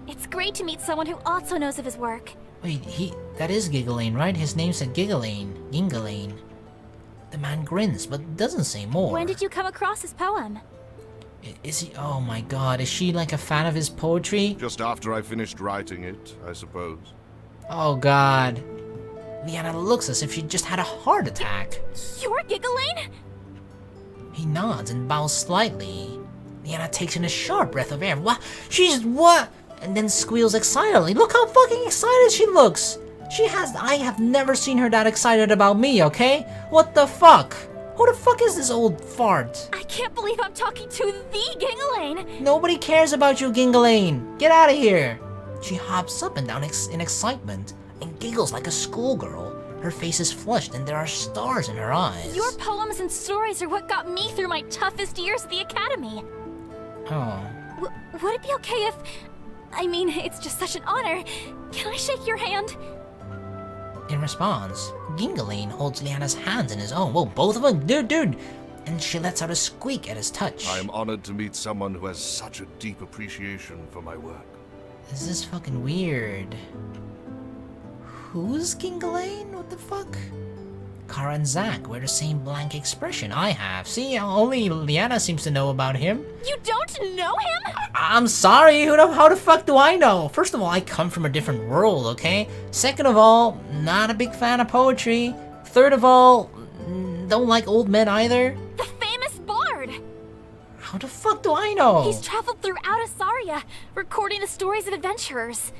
It's great to meet someone who also knows of his work. Wait, that is Gigglane, right? His name's Gingalane. The man grins, but doesn't say more. When did you come across his poem? Is he? Oh my god, is she like a fan of his poetry? Just after I finished writing it, I suppose. Oh god. Leanna looks as if she just had a heart attack. You're Gigglane? He He nods and bows slightly. Leanna takes in a sharp breath of air. What? What? And then squeals excitedly. Look how fucking excited she looks. I have never seen her that excited about me, okay? What the fuck? Who the fuck is this old fart? I can't believe I'm talking to the Gingalain! Nobody cares about you, Gingalain. Get out of here. She hops up and down in excitement and giggles like a schoolgirl. Her face is flushed and there are stars in her eyes. Your poems and stories are what got me through my toughest years at the academy. Oh. Would it be okay if... I mean, it's just such an honor. Can I shake your hand? In response, Gingalain holds Leanna's hands in his own. Whoa, both of them? Dude! And she lets out a squeak at his touch. I am honored to meet someone who has such a deep appreciation for my work. This is fucking weird. Who's Gingalain? What the fuck? Kara and Zack wear the same blank expression I have. See, only Leanna seems to know about him. You don't know him? I'm sorry, how the fuck do I know? First of all, I come from a different world, okay? Second of all, not a big fan of poetry. Third of all, don't like old men either. The famous bard! How the fuck do I know? He's traveled throughout Asaria, recording the stories of adventurers.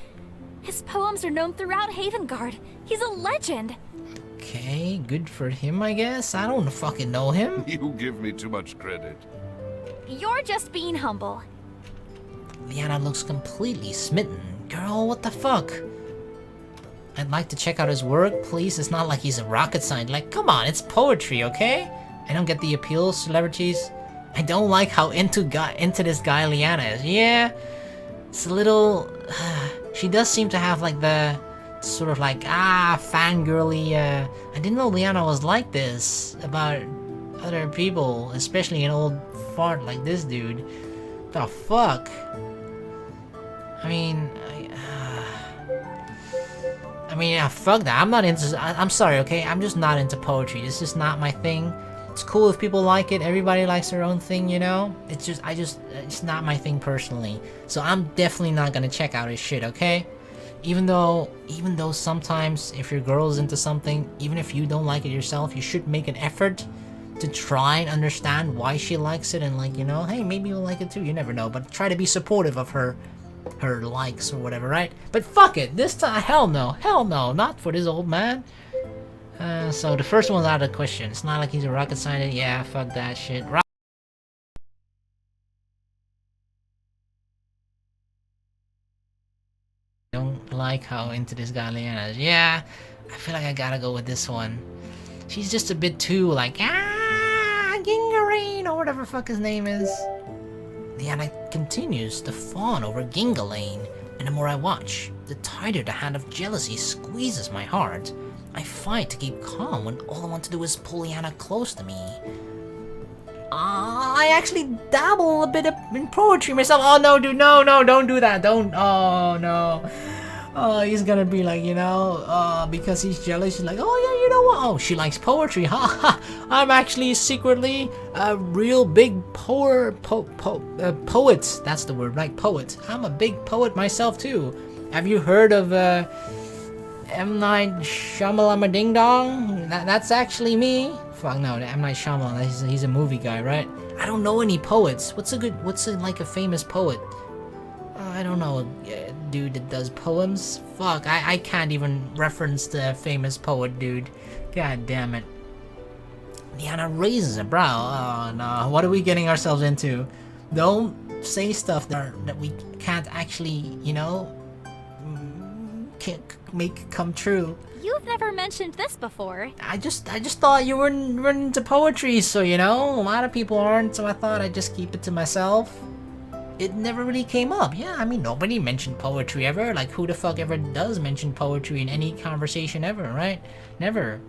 His poems are known throughout Havengard. He's a legend. Okay, good for him, I guess. I don't fucking know him. You give me too much credit. You're just being humble. Leanna looks completely smitten. Girl, what the fuck? I'd like to check out his work, please. It's not like he's a rocket scientist. Like, come on, it's poetry, okay? I don't get the appeal, celebrities. I don't like how into this guy Leanna is. Yeah, it's a little... she does seem to have like the... sort of like, fangirly, I didn't know Leanna was like this about other people, especially an old fart like this dude. The fuck? I mean, yeah, fuck that. I'm not into, I'm sorry, okay? I'm just not into poetry. It's just not my thing. It's cool if people like it. Everybody likes their own thing, you know? It's just, it's not my thing personally. So I'm definitely not gonna check out his shit, okay? Even though sometimes if your girl is into something, even if you don't like it yourself, you should make an effort to try and understand why she likes it and, like, you know, hey, maybe you'll like it too, you never know, but try to be supportive of her likes or whatever, right? But fuck it, this time, hell no, not for this old man. So the first one's out of the question. It's not like he's a rocket scientist. Yeah, fuck that shit. Don't like how into this guy Leanna is. Yeah, I feel like I gotta go with this one. She's just a bit too like, Gingalain, or whatever fuck his name is. Leanna continues to fawn over Gingalain, and the more I watch, the tighter the hand of jealousy squeezes my heart. I fight to keep calm when all I want to do is pull Leanna close to me. I actually dabble a bit in poetry myself. Oh no, dude, no, don't do that. Don't. Oh no. Oh, he's gonna be like, you know, because he's jealous. He's like, oh yeah, you know what? Oh, she likes poetry, ha. I'm actually secretly a real big poet. That's the word, right? Poet. I'm a big poet myself too. Have you heard of M. Night Shyamalan Ding Dong? That's actually me. Fuck no, M. Night Shyamalan, he's a movie guy, right? I don't know any poets. What's like a famous poet? I don't know a dude that does poems. Fuck, I can't even reference the famous poet dude. God damn it. Leanna raises a brow. Oh no, what are we getting ourselves into? Don't say stuff that we can't actually, you know, can't make come true. You've never mentioned this before. I just thought you weren't into poetry, so, you know, a lot of people aren't, so I thought I'd just keep it to myself. It never really came up. Yeah, I mean, nobody mentioned poetry ever. Like, who the fuck ever does mention poetry in any conversation ever, right? Never.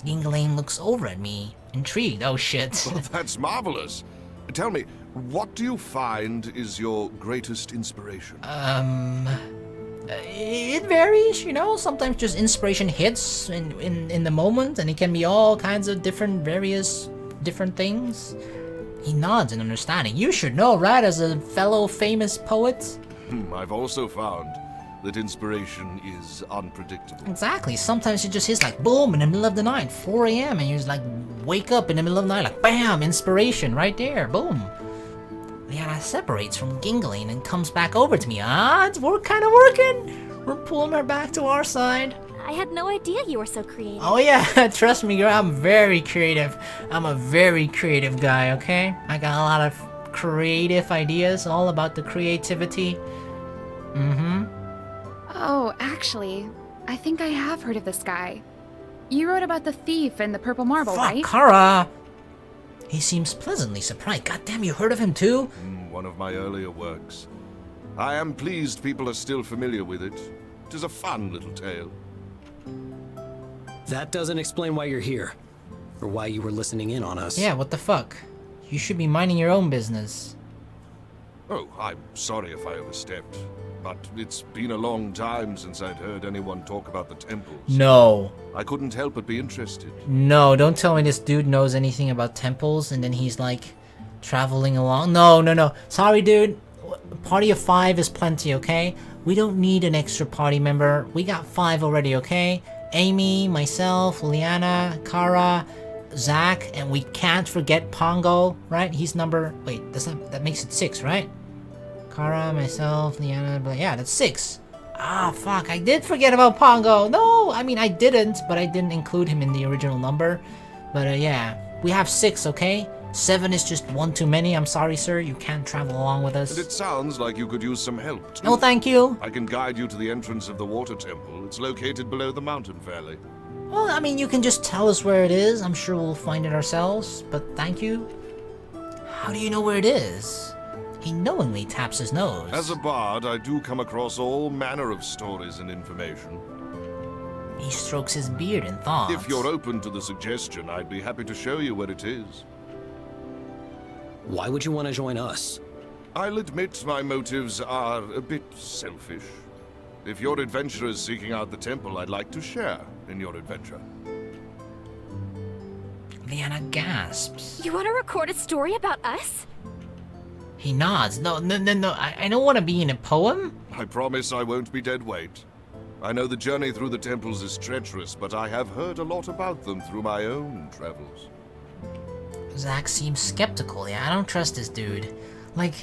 Gingalain looks over at me, intrigued. Oh shit. Well, that's marvelous. Tell me, what do you find is your greatest inspiration? It varies, you know. Sometimes just inspiration hits in the moment, and it can be all kinds of different things. He nods in understanding. You should know, right, as a fellow famous poet? I've also found that inspiration is unpredictable. Exactly. Sometimes it just hits like boom in the middle of the night, 4 a.m., and you just like wake up in the middle of the night, like bam, inspiration right there, boom. Leanna separates from Gingling and comes back over to me. We're kind of working. We're pulling her back to our side. I had no idea you were so creative. Oh yeah, trust me, girl. I'm very creative. I'm a very creative guy. Okay, I got a lot of creative ideas, all about the creativity. Oh, actually, I think I have heard of this guy. You wrote about the thief and the purple marble, Fuck, right? Kara! He seems pleasantly surprised. Goddamn, you heard of him too? One of my earlier works. I am pleased people are still familiar with it. It is a fun little tale. That doesn't explain why you're here. Or why you were listening in on us. Yeah, what the fuck? You should be minding your own business. Oh, I'm sorry if I overstepped. But it's been a long time since I'd heard anyone talk about the temples. No. I couldn't help but be interested. No, don't tell me this dude knows anything about temples and then he's like traveling along. No. Sorry, dude. Party of 5 is plenty, okay? We don't need an extra party member. We got 5 already, okay? Amy, myself, Leanna, Kara, Zach, and we can't forget Pongo, right? He's number... Wait, that makes it 6, right? Kara, myself, Leanna, but yeah, that's 6. Ah, fuck, I did forget about Pongo. No, I mean, I didn't, but I didn't include him in the original number. But yeah, we have 6, okay? 7 is just one too many. I'm sorry, sir. You can't travel along with us. And it sounds like you could use some help, too. No, thank you. I can guide you to the entrance of the water temple. It's located below the mountain valley. Well, I mean, you can just tell us where it is. I'm sure we'll find it ourselves, but thank you. How do you know where it is? He knowingly taps his nose. As a bard, I do come across all manner of stories and information. He strokes his beard in thought. If you're open to the suggestion, I'd be happy to show you where it is. Why would you want to join us? I'll admit my motives are a bit selfish. If your adventure is seeking out the temple, I'd like to share in your adventure. Leanna gasps. You want to record a story about us? He nods. No. I don't want to be in a poem. I promise I won't be dead weight. I know the journey through the temples is treacherous, but I have heard a lot about them through my own travels. Zach seems skeptical. Yeah, I don't trust this dude. Like,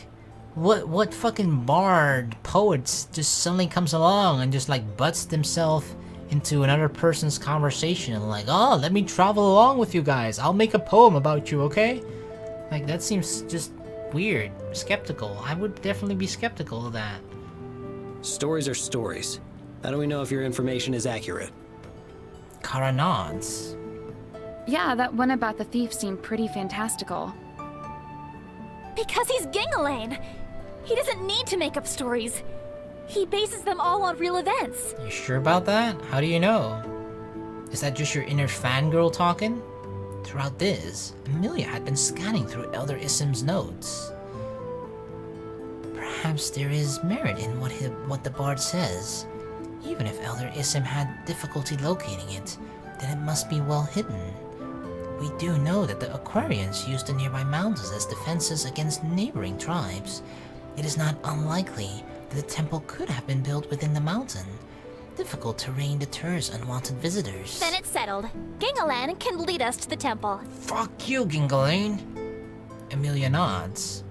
what fucking bard poet just suddenly comes along and just like butts himself into another person's conversation and like, oh, let me travel along with you guys. I'll make a poem about you, okay? Like, that seems just weird. Skeptical. I would definitely be skeptical of that. Stories are stories. How do we know if your information is accurate? Kara nods. Yeah, that one about the thief seemed pretty fantastical. Because he's Gingling! He doesn't need to make up stories. He bases them all on real events. You sure about that? How do you know? Is that just your inner fangirl talking? Throughout this, Amelia had been scanning through Elder Issim's notes. Perhaps there is merit in what the bard says. Even if Elder Issim had difficulty locating it, then it must be well hidden. We do know that the Aquarians used the nearby mountains as defenses against neighboring tribes. It is not unlikely that the temple could have been built within the mountain. Difficult terrain deters unwanted visitors. Then it's settled. Gingling can lead us to the temple. Fuck you, Gingling. Amelia nods.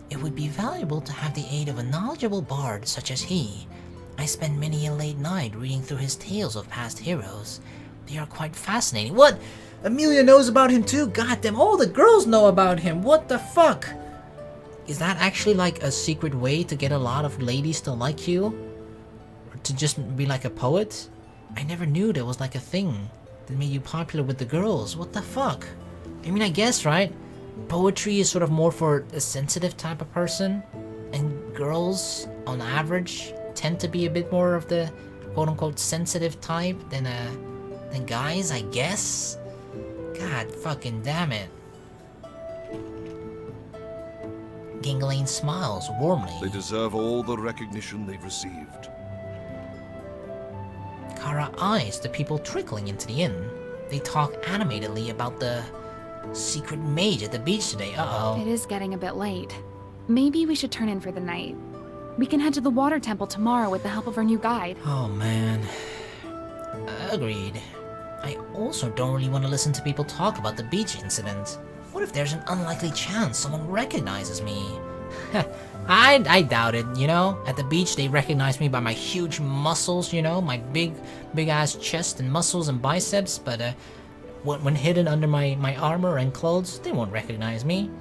It would be valuable to have the aid of a knowledgeable bard such as he. I spend many a late night reading through his tales of past heroes. They are quite fascinating. What? Amelia knows about him too? Goddamn, all the girls know about him. What the fuck? Is that actually like a secret way to get a lot of ladies to like you? Or to just be like a poet? I never knew there was like a thing that made you popular with the girls. What the fuck? I mean, I guess, right? Poetry is sort of more for a sensitive type of person. And girls, on average, tend to be a bit more of the quote-unquote sensitive type than guys, I guess? God fucking damn it. Gingling smiles warmly. They deserve all the recognition they've received. Kara eyes the people trickling into the inn. They talk animatedly about the secret mage at the beach today. Uh-oh. It is getting a bit late. Maybe we should turn in for the night. We can head to the water temple tomorrow with the help of our new guide. Oh man. Agreed. I also don't really want to listen to people talk about the beach incident. What if there's an unlikely chance someone recognizes me? I doubt it, you know? At the beach they recognize me by my huge muscles, you know? My big ass chest and muscles and biceps, but when hidden under my armor and clothes, they won't recognize me.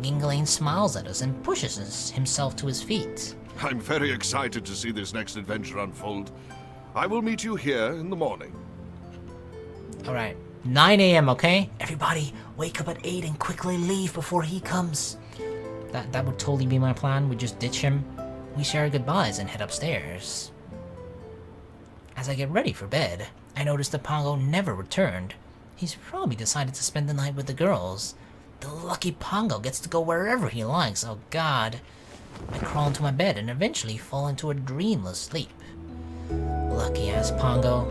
Ginglane smiles at us and pushes himself to his feet. I'm very excited to see this next adventure unfold. I will meet you here in the morning. Alright, 9 a.m., okay? Everybody, wake up at 8 and quickly leave before he comes. That would totally be my plan. We just ditch him. We say our goodbyes and head upstairs. As I get ready for bed, I notice that Pongo never returned. He's probably decided to spend the night with the girls. The lucky Pongo gets to go wherever he likes, oh god. I crawl into my bed and eventually fall into a dreamless sleep. Lucky ass Pongo.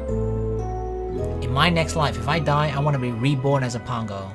In my next life, if I die, I want to be reborn as a Pongo.